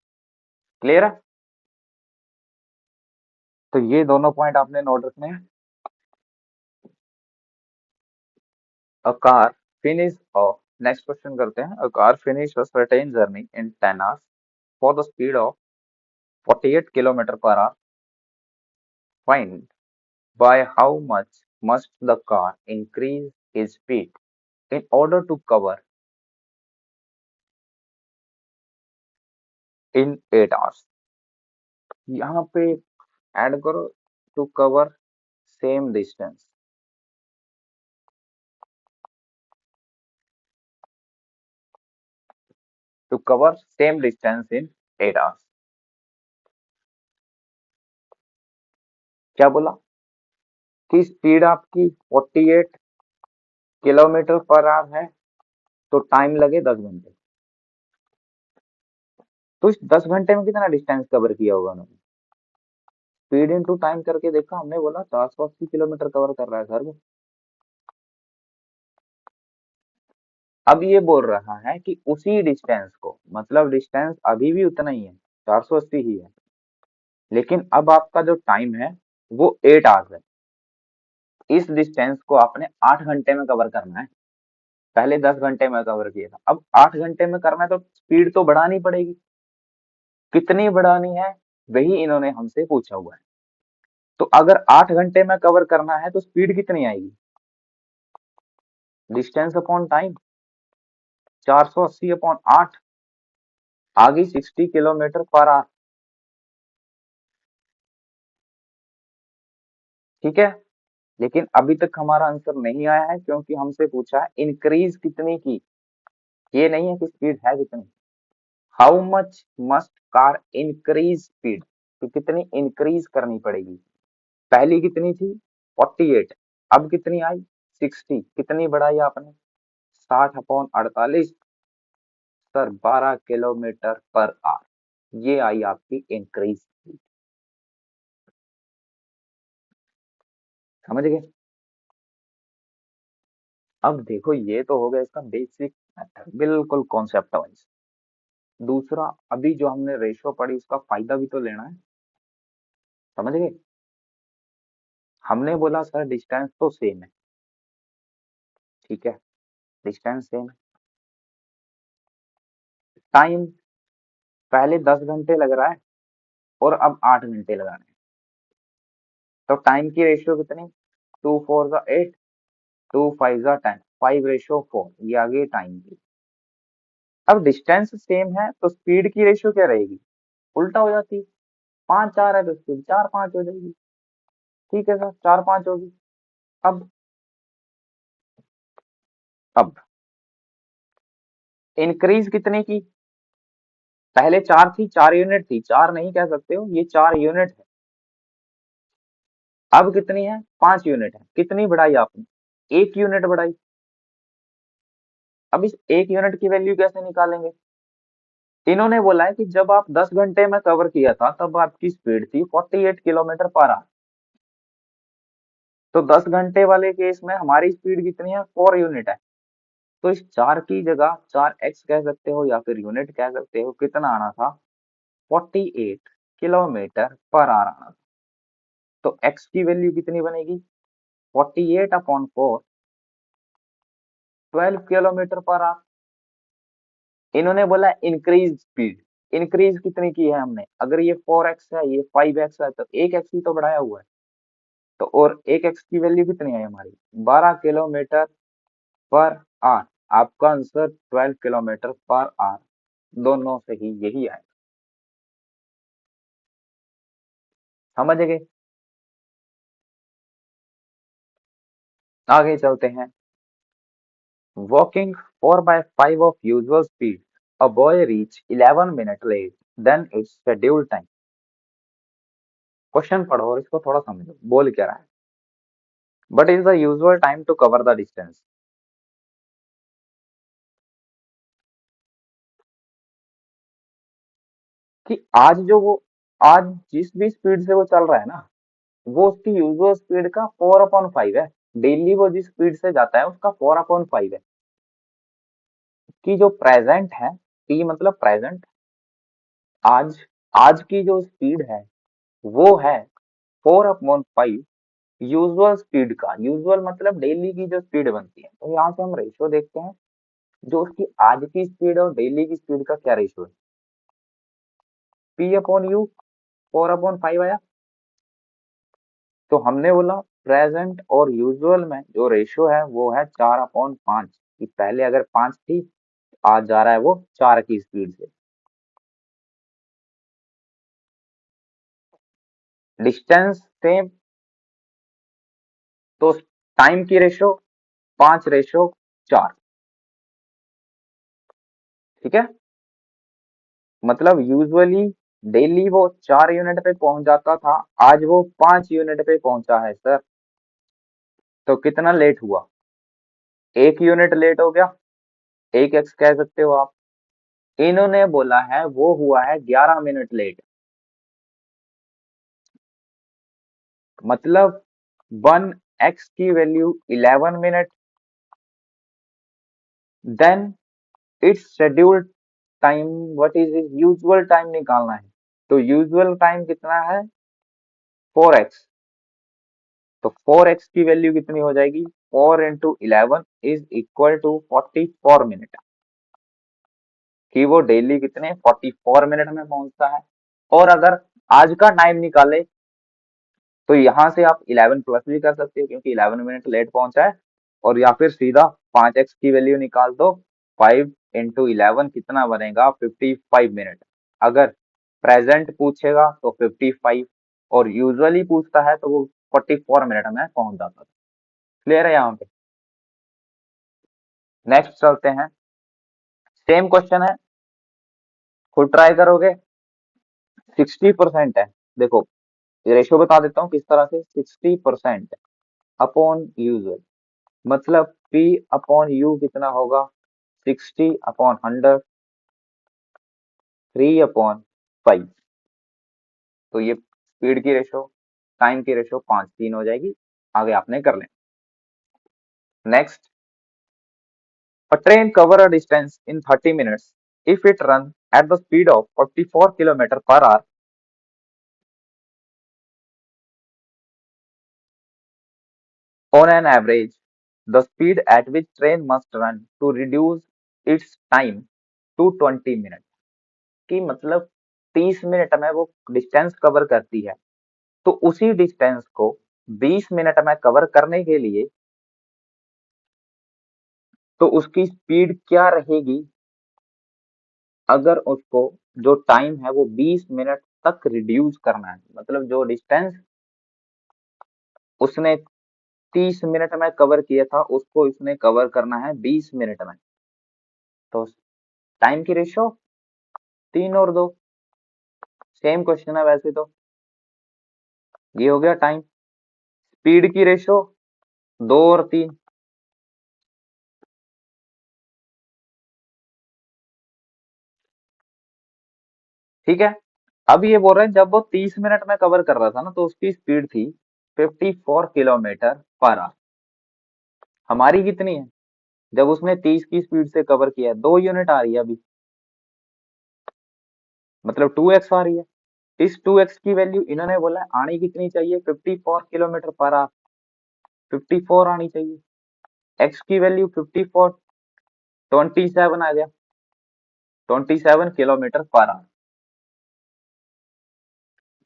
क्लियर है? तो ये दोनों पॉइंट आपने नोट रखने हैं। अ कार फिनिश और नेक्स्ट क्वेश्चन करते हैं। A car finish a certain journey in 10 hours for the speed of 48 kilometre per our. Find by how much must the car increase its speed in order to cover in 8 hours? यहाँ पे add करो, to cover same distance, to cover same distance in 8 hours. क्या बोला? कि speed आपकी 48 kilometre per our है, तो time लगे 10 घंटे। तो इस 10 घंटे में कितना डिस्टेंस कवर किया होगा उन्होंने? स्पीड इंटू टाइम करके देखा, हमने बोला 480 किलोमीटर कवर कर रहा है सर वो। अब ये बोल रहा है कि उसी डिस्टेंस को, मतलब डिस्टेंस अभी भी उतना ही है, 480 ही है, लेकिन अब आपका जो टाइम है वो 8 आवर्स है। इस डिस्टेंस को आपने 8 घंटे में कवर करना है। पहले 10 घंटे में कवर किया था, अब 8 घंटे में करना है, तो स्पीड तो बढ़ानी पड़ेगी। कितनी बढ़ानी है, वही इन्होंने हमसे पूछा हुआ है। तो अगर 8 घंटे में कवर करना है तो स्पीड कितनी आएगी? डिस्टेंस अपॉन टाइम, 480 अपॉन 8, आ गई 60 किलोमीटर पर आवर। ठीक है। लेकिन अभी तक हमारा आंसर नहीं आया है, क्योंकि हमसे पूछा है इंक्रीज कितनी की, ये नहीं है कि स्पीड है कितनी। How much must car increase speed, कि कितनी इंक्रीज करनी पड़ेगी। पहली कितनी थी? 48, अब कितनी आई? 60। कितनी बढ़ाई आपने? 60/48, सर 12 किलोमीटर पर आवर, ये आई आपकी इंक्रीज स्पीड। समझ गए? अब देखो, ये तो हो गया इसका बेसिक मेथड, बिल्कुल कॉन्सेप्ट वाइज। दूसरा, अभी जो हमने रेशो पढ़ी उसका फायदा भी तो लेना है। समझ गए? हमने बोला सर डिस्टेंस तो सेम है, ठीक है, डिस्टेंस सेम है, टाइम पहले 10 घंटे लग रहा है और अब 8 घंटे लगा रहे हैं, तो टाइम की रेशियो कितनी? 2 4 8, 2 5 10, 5:4, ये आ गई टाइम की। अब डिस्टेंस सेम है तो स्पीड की रेशियो क्या रहेगी? उल्टा हो जाती है। 5 4 है तो स्पीड 4 5 हो जाएगी। ठीक है सर, 4 5 होगी। अब अब इंक्रीज कितने की? पहले 4 थी, 4 यूनिट थी, 4 नहीं कह सकते हो, ये 4 यूनिट है। अब कितनी है? 5 यूनिट है। कितनी बढ़ाई आपने? 1 यूनिट बढ़ाई। अब इस 1 यूनिट की वैल्यू कैसे निकालेंगे? इन्होंने बोला है कि जब आप 10 घंटे में कवर किया था तब आपकी स्पीड थी 48 किलोमीटर पर आवर। तो 10 घंटे वाले केस में हमारी स्पीड कितनी है? 4 यूनिट है। तो इस 4 की जगह 4x कह सकते हो या फिर यूनिट कह सकते हो। कितना आना था? 48 किलोमीटर पर आवर आना था। तो x की वैल्यू कितनी बनेगी? 48/4, 12 किलोमीटर पर आवर। इन्होंने बोला इंक्रीज स्पीड, इंक्रीज कितनी की है हमने? अगर ये 4x है, ये 5x है, तो 1x ही तो बढ़ाया हुआ है। तो और 1x की वैल्यू कितनी है हमारी? 12 किलोमीटर पर आवर। आपका आंसर 12 किलोमीटर पर आवर, दोनों से ही यही आएगा। समझ गए? आगे चलते हैं। Walking 4/5 of usual speed, a boy reach 11 minutes late than its scheduled time। Question पढ़ो और इसको थोड़ा समझो बोल क्या रहा है। But is the usual time to cover the distance. कि आज जिस भी स्पीड से वो चल रहा है ना, वो उसकी यूजुअल स्पीड का 4/5 है। डेली वो जिस स्पीड से जाता है उसका 4/5 है। कि जो प्रेजेंट है, टी मतलब प्रेजेंट, आज आज की जो स्पीड है वो है 4/5 यूजुअल स्पीड का। यूजुअल मतलब डेली की जो स्पीड बनती है। तो यहाँ से हम रेशियो देखते हैं, जो उसकी आज की स्पीड और डेली की स्पीड का क्या रेशियो है। P/U 4/5 आया। तो हमने बोला प्रेजेंट और यूजुअल में जो रेशियो है वो है 4/5। कि पहले अगर 5 थी, आज जा रहा है वो 4 की स्पीड से। डिस्टेंस सेम, तो टाइम की रेशियो 5/4। ठीक है। मतलब यूजुअली डेली वो 4 यूनिट पे पहुंच जाता था, आज वो 5 यूनिट पे पहुंचा है सर। तो कितना लेट हुआ, 1 यूनिट लेट हो गया। 1x कह सकते हो आप। इन्होंने बोला है वो हुआ है 11 मिनट लेट। मतलब 1x की value 11 minute, then it's scheduled time, what is is usual time निकालना है। तो यूजुअल टाइम कितना है, 4x। तो 4x की वैल्यू कितनी हो जाएगी, 4 × 11 इज इक्वल टू 44 मिनट। कि वो डेली कितने 44 मिनट में पहुंचता है। और अगर आज का टाइम निकाले तो यहाँ से आप 11 प्लस भी कर सकते हो क्योंकि 11 मिनट लेट पहुंचा है। और या फिर सीधा 5x की वैल्यू निकाल दो। 5 × 11 कितना बनेगा, 55 मिनट। अगर प्रेजेंट पूछेगा तो 55, और यूजुअली पूछता है तो वो 44 मिनट में पहुंच जाता है। क्लियर है यहाँ पे। नेक्स्ट चलते हैं। सेम क्वेश्चन है, खुद ट्राई करोगे। 60% है। देखो रेशियो बता देता हूँ किस तरह से। 60% अपॉन यूजुअल, मतलब P/U कितना होगा, 60/100, 3/5। तो ये स्पीड की रेशो, टाइम की रेशो 5:3 हो जाएगी। आगे आपने कर लेना। Next, a train cover a distance in 30 minutes if it runs at the speed of 44 km/h। On an average, the speed at which train must run to reduce its time to 20 minutes। कि मतलब 30 minute में वो distance cover करती है, तो उसी distance को 20 minute में कवर करने के लिए तो उसकी स्पीड क्या रहेगी। अगर उसको जो टाइम है वो 20 मिनट तक रिड्यूस करना है, मतलब जो डिस्टेंस उसने 30 मिनट में कवर किया था उसको इसने कवर करना है 20 मिनट में। तो टाइम की रेशियो 3 और 2। सेम क्वेश्चन है वैसे तो। ये हो गया टाइम। स्पीड की रेशियो 2 और 3। ठीक है। अब ये बोल रहे हैं जब वो 30 मिनट में कवर कर रहा था ना तो उसकी स्पीड थी 54 km/h। हमारी कितनी है, जब उसने 30 की स्पीड से कवर किया है 2 यूनिट आ रही है अभी, मतलब 2x आ रही है। इस 2x की वैल्यू इन्होंने बोला है आनी कितनी चाहिए, 54 km/h। 54 आनी चाहिए। x की वैल्यू 54, 27 आ गया, 27 km/h।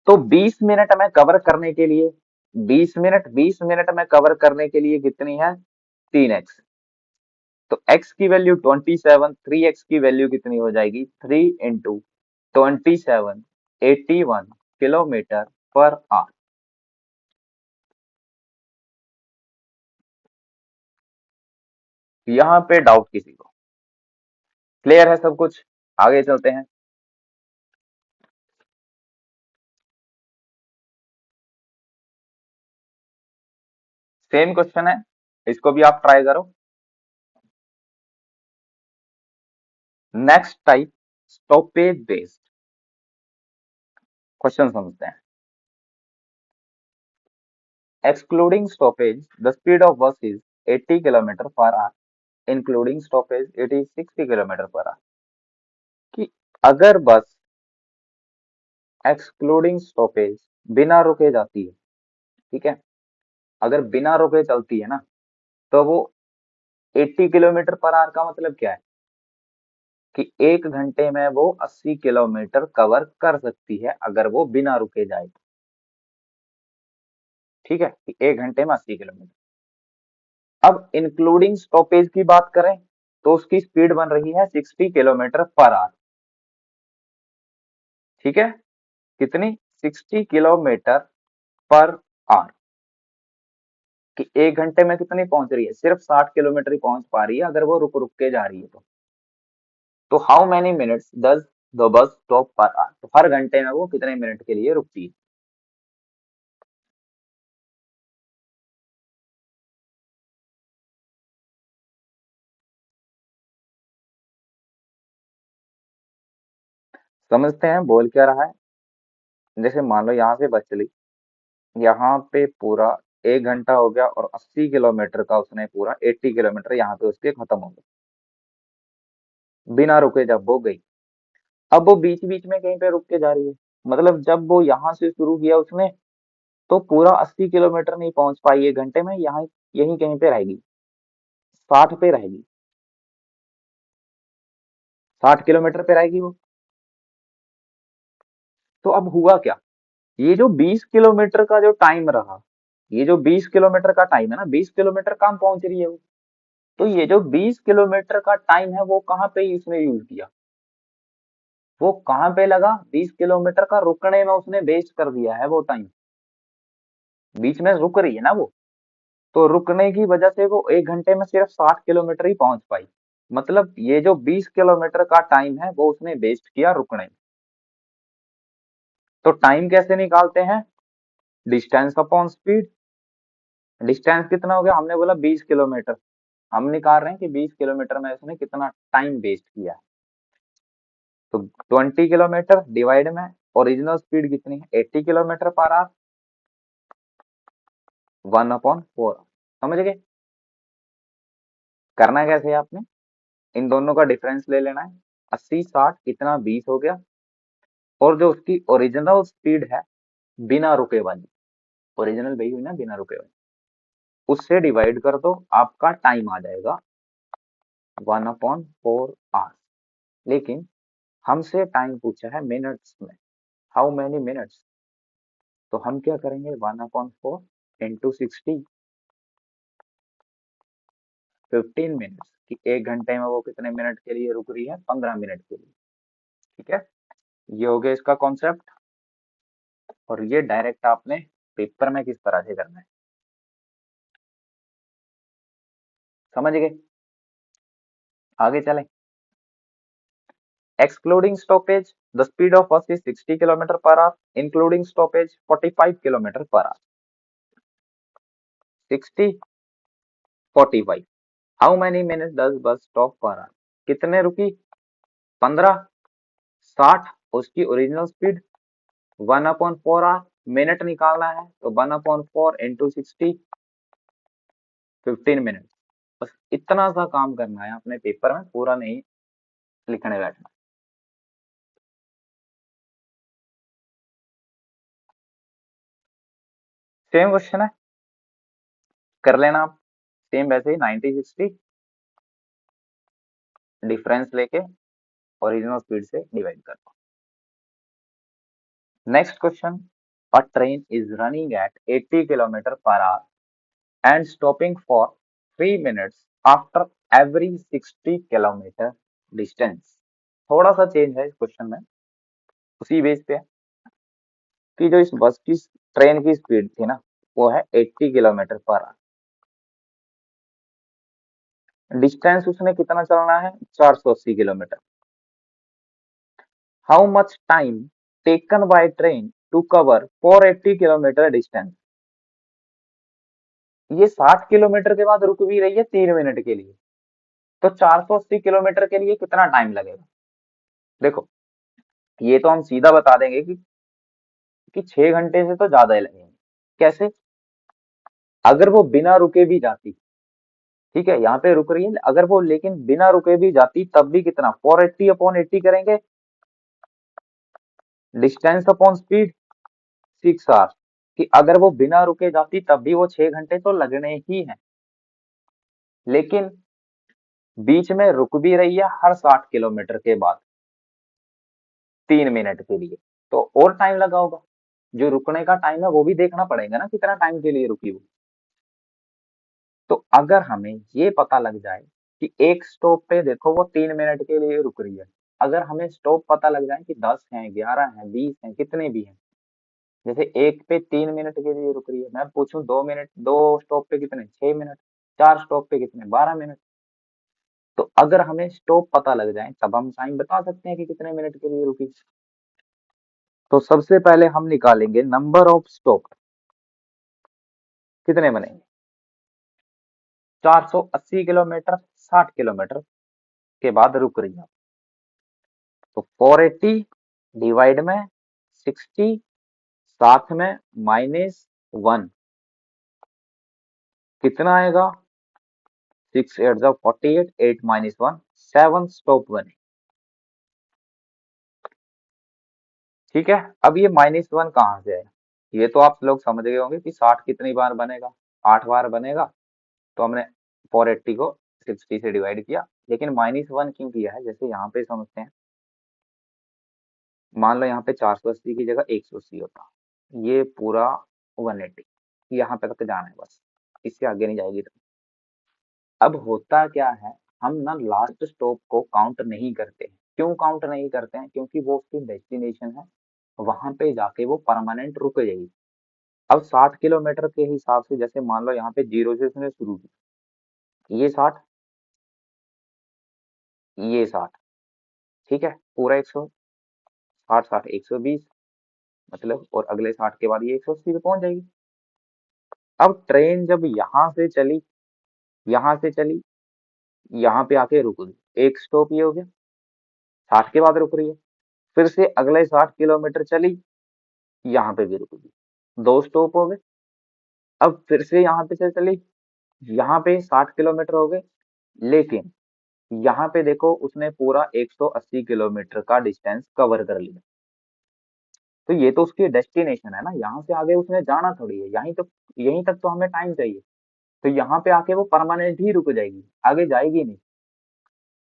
तो 20 मिनट में कवर करने के लिए, 20 मिनट में कवर करने के लिए कितनी है, 3x। तो x की वैल्यू 27, 3x की वैल्यू कितनी हो जाएगी, 3 × 27, 81 km/h। यहाँ पे डाउट किसी को? क्लियर है सब कुछ? आगे चलते हैं। सेम क्वेश्चन है, इसको भी आप ट्राई करो। Next type, stoppage based question समझते हैं। Excluding stoppage the speed of bus is 80 kilometre per hour, including stoppage it is 60 kilometre per hour. कि अगर बस एक्सक्लूडिंग स्टॉपेज बिना रुके जाती है, ठीक है, अगर बिना रुके चलती है ना, तो वो 80 किलोमीटर पर आवर का मतलब क्या है कि 1 घंटे में वो 80 किलोमीटर कवर कर सकती है अगर वो बिना रुके जाए तो। ठीक है, कि 1 घंटे में 80 किलोमीटर। अब इंक्लूडिंग स्टॉपेज की बात करें तो उसकी स्पीड बन रही है 60 किलोमीटर पर आवर। ठीक है, कितनी? 60 किलोमीटर पर आवर। कि 1 घंटे में कितनी पहुंच रही है? सिर्फ 60 किलोमीटर ही पहुंच पा रही है अगर वो रुक रुक के जा रही है तो how many minutes does the bus stop per hour? तो हर घंटे में वो कितने मिनट के लिए रुकती है? समझते हैं बोल क्या रहा है। जैसे मान लो यहाँ से बस चली, यहाँ पे पूरा 1 घंटा हो गया और 80 किलोमीटर का उसने पूरा 80 किलोमीटर यहाँ पे उसके खत्म हो गए बिना रुके जब वो गई। अब वो बीच बीच में कहीं पे रुक के जा रही है, मतलब जब वो यहाँ से शुरू किया उसने तो पूरा 80 किलोमीटर नहीं पहुंच पाई 1 घंटे में, यहाँ यहीं कहीं पे रहेगी, 60 पे रहेगी, 60 किलोमीटर पे रहेगी वो। तो अब हुआ क्या, ये जो 20 किलोमीटर का जो टाइम रहा, ये जो 20 किलोमीटर का टाइम है ना, 20 किलोमीटर कहाँ पहुंच रही है वो, तो ये जो 20 किलोमीटर का टाइम है वो कहाँ पे उसने यूज किया, वो कहाँ पे लगा? 20 किलोमीटर का रुकने में उसने वेस्ट कर दिया है वो टाइम, बीच में रुक रही है ना वो, तो रुकने की वजह से वो 1 घंटे में सिर्फ 60 किलोमीटर ही पहुंच पाई। मतलब ये जो 20 किलोमीटर का टाइम है वो उसने वेस्ट किया रुकने में। तो टाइम कैसे निकालते हैं? Distance upon speed. डिस्टेंस कितना हो गया? हमने बोला 20 किलोमीटर, हम निकाल रहे हैं कि 20 किलोमीटर में उसने कितना टाइम वेस्ट किया है। तो 20 किलोमीटर डिवाइड में ओरिजिनल स्पीड कितनी है, 80 किलोमीटर पर आवर, 1/4। समझ गए? करना कैसे है आपने, इन दोनों का डिफरेंस ले लेना है। 80 60 कितना, 20 हो गया, और जो उसकी ओरिजिनल स्पीड है बिना रुके वाली, ओरिजिनल वही हुई ना बिना रुके वाली, उससे डिवाइड कर दो, आपका टाइम आ जाएगा 1/4 आवर। लेकिन हमसे टाइम पूछा है मिनट्स में, हाउ मेनी मिनट्स, तो हम क्या करेंगे, 1/4 इंटू 60, 15 मिनट्स, कि 1 घंटे में वो कितने मिनट के लिए रुक रही है, 15 मिनट के लिए। ठीक है, ये हो गया इसका कॉन्सेप्ट। और ये डायरेक्ट आपने पेपर में किस तरह से करना है, समझ गए? आगे चलें। Excluding stoppage the speed of bus is 60 kilometre per hour, including stoppage 45 kilometre per hour. 60 45, how many minute does bus stop per hour? कितने रुकी? 15। 60 उसकी ओरिजिनल स्पीड, 1/4 आवर, मिनट निकालना है तो 1/4 इंटू 60, 15 मिनट। बस इतना सा काम करना है अपने पेपर में, पूरा नहीं लिखने बैठना। सेम क्वेश्चन है, कर लेना आप, सेम वैसे ही 90 60 डिफरेंस लेके ओरिजिनल स्पीड से डिवाइड कर दो। Next question, a train is running at 80 kilometre per our and stopping for 3 minutes after every 60 kilometre distance. थोड़ा सा चेंज है इस क्वेश्चन में, उसी बेस पे है कि जो इस बस की ट्रेन की स्पीड थी ना, वो है 80 किलोमीटर पर आवर। डिस्टेंस उसने कितना चलना है, 480 kilometre. How much time taken by train to cover 480 kilometre distance. ये 60 किलोमीटर के बाद रुक भी रही है 3 मिनट के लिए, तो 480 किलोमीटर के लिए कितना टाइम लगेगा। देखो, ये तो हम सीधा बता देंगे कि 6 घंटे से तो ज्यादा ही लगेंगे। कैसे, अगर वो बिना रुके भी जाती, ठीक है, यहाँ पे रुक रही है, अगर वो लेकिन बिना रुके भी जाती तब भी कितना, 480/80 करेंगे, डिस्टेंस अपॉन स्पीड, 6 आवर्स, कि अगर वो बिना रुके जाती तब भी वो 6 घंटे तो लगने ही हैं, लेकिन बीच में रुक भी रही है हर 60 किलोमीटर के बाद 3 मिनट के लिए, तो और टाइम लगा होगा। जो रुकने का टाइम है वो भी देखना पड़ेगा ना, कितना टाइम के लिए रुकी वो। तो अगर हमें ये पता लग जाए कि एक स्टॉप पे देखो वो 3 मिनट के लिए रुक रही है, अगर हमें स्टॉप पता लग जाए कि 10 हैं, 11 हैं, 20 हैं, कितने भी हैं, जैसे एक पे 3 मिनट के लिए रुक रही है, मैं पूछूं 2 मिनट, 2 स्टॉप पे कितने, 6 मिनट, 4 स्टॉप पे कितने, 12 मिनट। तो अगर हमें स्टॉप पता लग जाए तब हम टाइम बता सकते हैं कि कितने मिनट के लिए रुकी। तो सबसे पहले हम निकालेंगे नंबर ऑफ स्टॉप, कितने बनेंगे, 480 किलोमीटर 60 किलोमीटर के बाद रुक रही है, तो 480 डिवाइड में 60, साथ में -1, कितना आएगा, 6 8 8 -1, 7 स्टॉप बने। ठीक है, अब ये -1 कहाँ से आया, ये तो आप लोग समझ गए होंगे कि 60 कितनी बार बनेगा, 8 बार बनेगा, तो हमने 480 को 60 से डिवाइड किया, लेकिन -1 क्यों किया है, जैसे यहाँ पे समझते हैं। मान लो यहाँ पे 480 की जगह 180 होता, ये पूरा 180, यहाँ पे तक जाना है बस, इससे आगे नहीं जाएगी। अब होता क्या है, हम ना लास्ट स्टॉप को काउंट नहीं करते हैं। क्यों काउंट नहीं करते हैं, क्योंकि वो उसकी डेस्टिनेशन है, वहां पे जाके वो परमानेंट रुक जाएगी। अब 60 किलोमीटर के हिसाब से, जैसे मान लो यहाँ पे 0 से उसने शुरू की, ये 60, ये 60, ठीक है, पूरा 160, 60, 120, मतलब, और अगले 60 के बाद ये 180 पे पहुंच जाएगी। अब ट्रेन जब यहाँ से चली, यहाँ से चली, यहाँ पे आके रुक गई, एक स्टॉप ये हो गया, 60 के बाद रुक रही है, फिर से अगले 60 किलोमीटर चली, यहाँ पे भी रुक गई, 2 स्टॉप हो गए। अब फिर से यहाँ पे से चली, यहाँ पे 60 किलोमीटर हो गए, लेकिन यहाँ पे देखो उसने पूरा 180 किलोमीटर का डिस्टेंस कवर कर लिया, तो ये तो उसकी डेस्टिनेशन है ना, यहाँ से आगे उसने जाना थोड़ी है, यहीं तक तो हमें टाइम चाहिए, तो यहाँ पे आके वो परमानेंट ही रुक जाएगी, आगे जाएगी नहीं।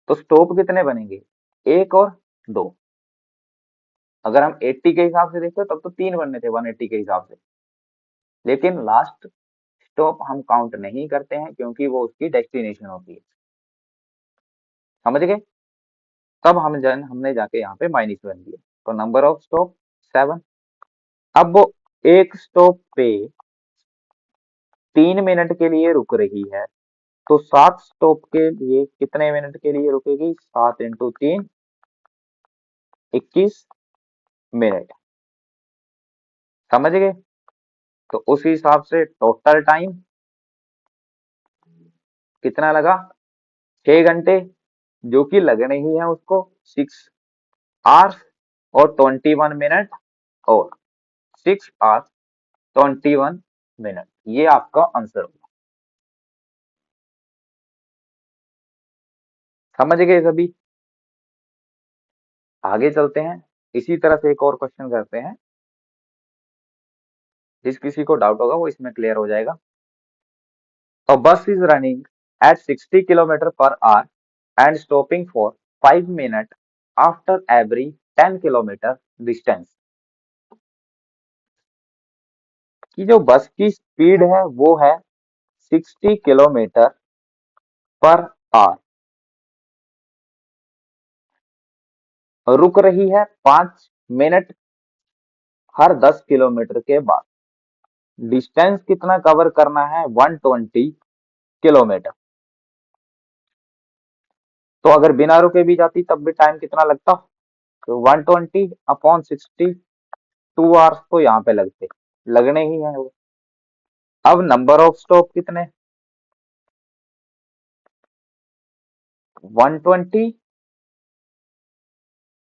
तो स्टॉप कितने बनेंगे, एक और दो। अगर हम 80 के हिसाब से देखते तब तो 3 बनने थे 180 के हिसाब से, लेकिन लास्ट स्टॉप हम काउंट नहीं करते हैं क्योंकि वो उसकी डेस्टिनेशन होती है। समझ गए, तब हमने जाके यहाँ पे -1 दिया, तो नंबर ऑफ स्टॉप 7। अब वो एक स्टॉप पे 3 मिनट के लिए रुक रही है, तो 7 स्टॉप के लिए कितने मिनट के लिए रुकेगी, 7 × 3 21 मिनट। समझ गए, तो उस हिसाब से टोटल टाइम कितना लगा, 6 घंटे, जो कि लगने ही है उसको 6 आवर्स और 21 मिनट, और 6 आवर्स 21 मिनट, ये आपका आंसर होगा। समझ गए सभी, आगे चलते हैं, इसी तरह से एक और क्वेश्चन करते हैं, जिस किसी को डाउट होगा वो इसमें क्लियर हो जाएगा। A bus is running at 60 kilometer per hour and stopping for 5 minutes after every 10 kilometre distance. कि जो बस की स्पीड है वो है 60 किलोमीटर पर आवर, रुक रही है 5 मिनट हर 10 किलोमीटर के बाद, डिस्टेंस कितना कवर करना है, 120 किलोमीटर। तो अगर बिना रुके भी जाती तब भी टाइम कितना लगता? तो 120/60, 2 आवर्स तो यहाँ पे लगते, लगने ही है वो। अब नंबर ऑफ स्टॉप कितने? 120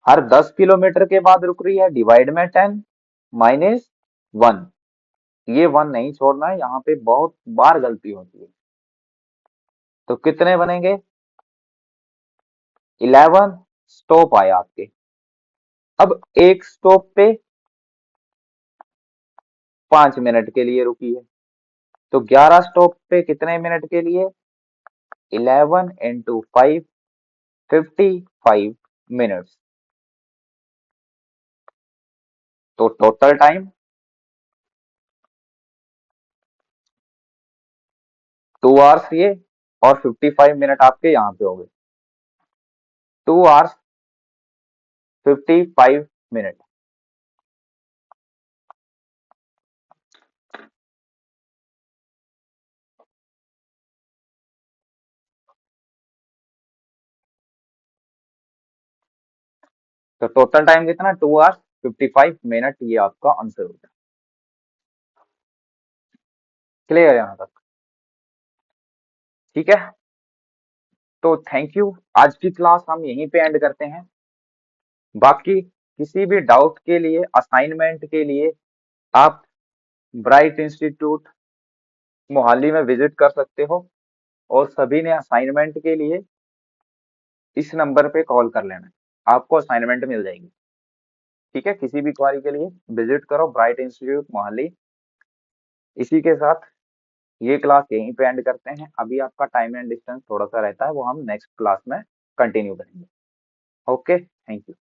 हर 10 किलोमीटर के बाद रुक रही है, डिवाइड में 10 माइनस 1। ये 1 नहीं छोड़ना है, यहाँ पे बहुत बार गलती होती है। तो कितने बनेंगे? 11 स्टॉप आए आपके। अब एक स्टॉप पे 5 मिनट के लिए रुकी है, तो 11 स्टॉप पे कितने मिनट के लिए? 11 × 5, 55 मिनट्स। तो टोटल टाइम 2 आवर्स ये, और 55 मिनट आपके यहाँ पे हो गए। 2 आवर्स 55 मिनट। तो टोटल टाइम कितना? 2 आवर्स 55 मिनट। ये आपका आंसर होगा। क्लियर यहाँ तक? ठीक है, तो थैंक यू। आज की क्लास हम यहीं पे एंड करते हैं। बाकी किसी भी डाउट के लिए, असाइनमेंट के लिए, आप ब्राइट इंस्टीट्यूट मोहाली में विजिट कर सकते हो, और सभी ने असाइनमेंट के लिए इस नंबर पे कॉल कर लेना है, आपको असाइनमेंट मिल जाएगी। ठीक है, किसी भी क्वारी के लिए विजिट करो ब्राइट इंस्टीट्यूट मोहाली। इसी के साथ ये क्लास यहीं पे एंड करते हैं। अभी आपका टाइम एंड डिस्टेंस थोड़ा सा रहता है, वो हम नेक्स्ट क्लास में कंटिन्यू करेंगे। Okay, thank you.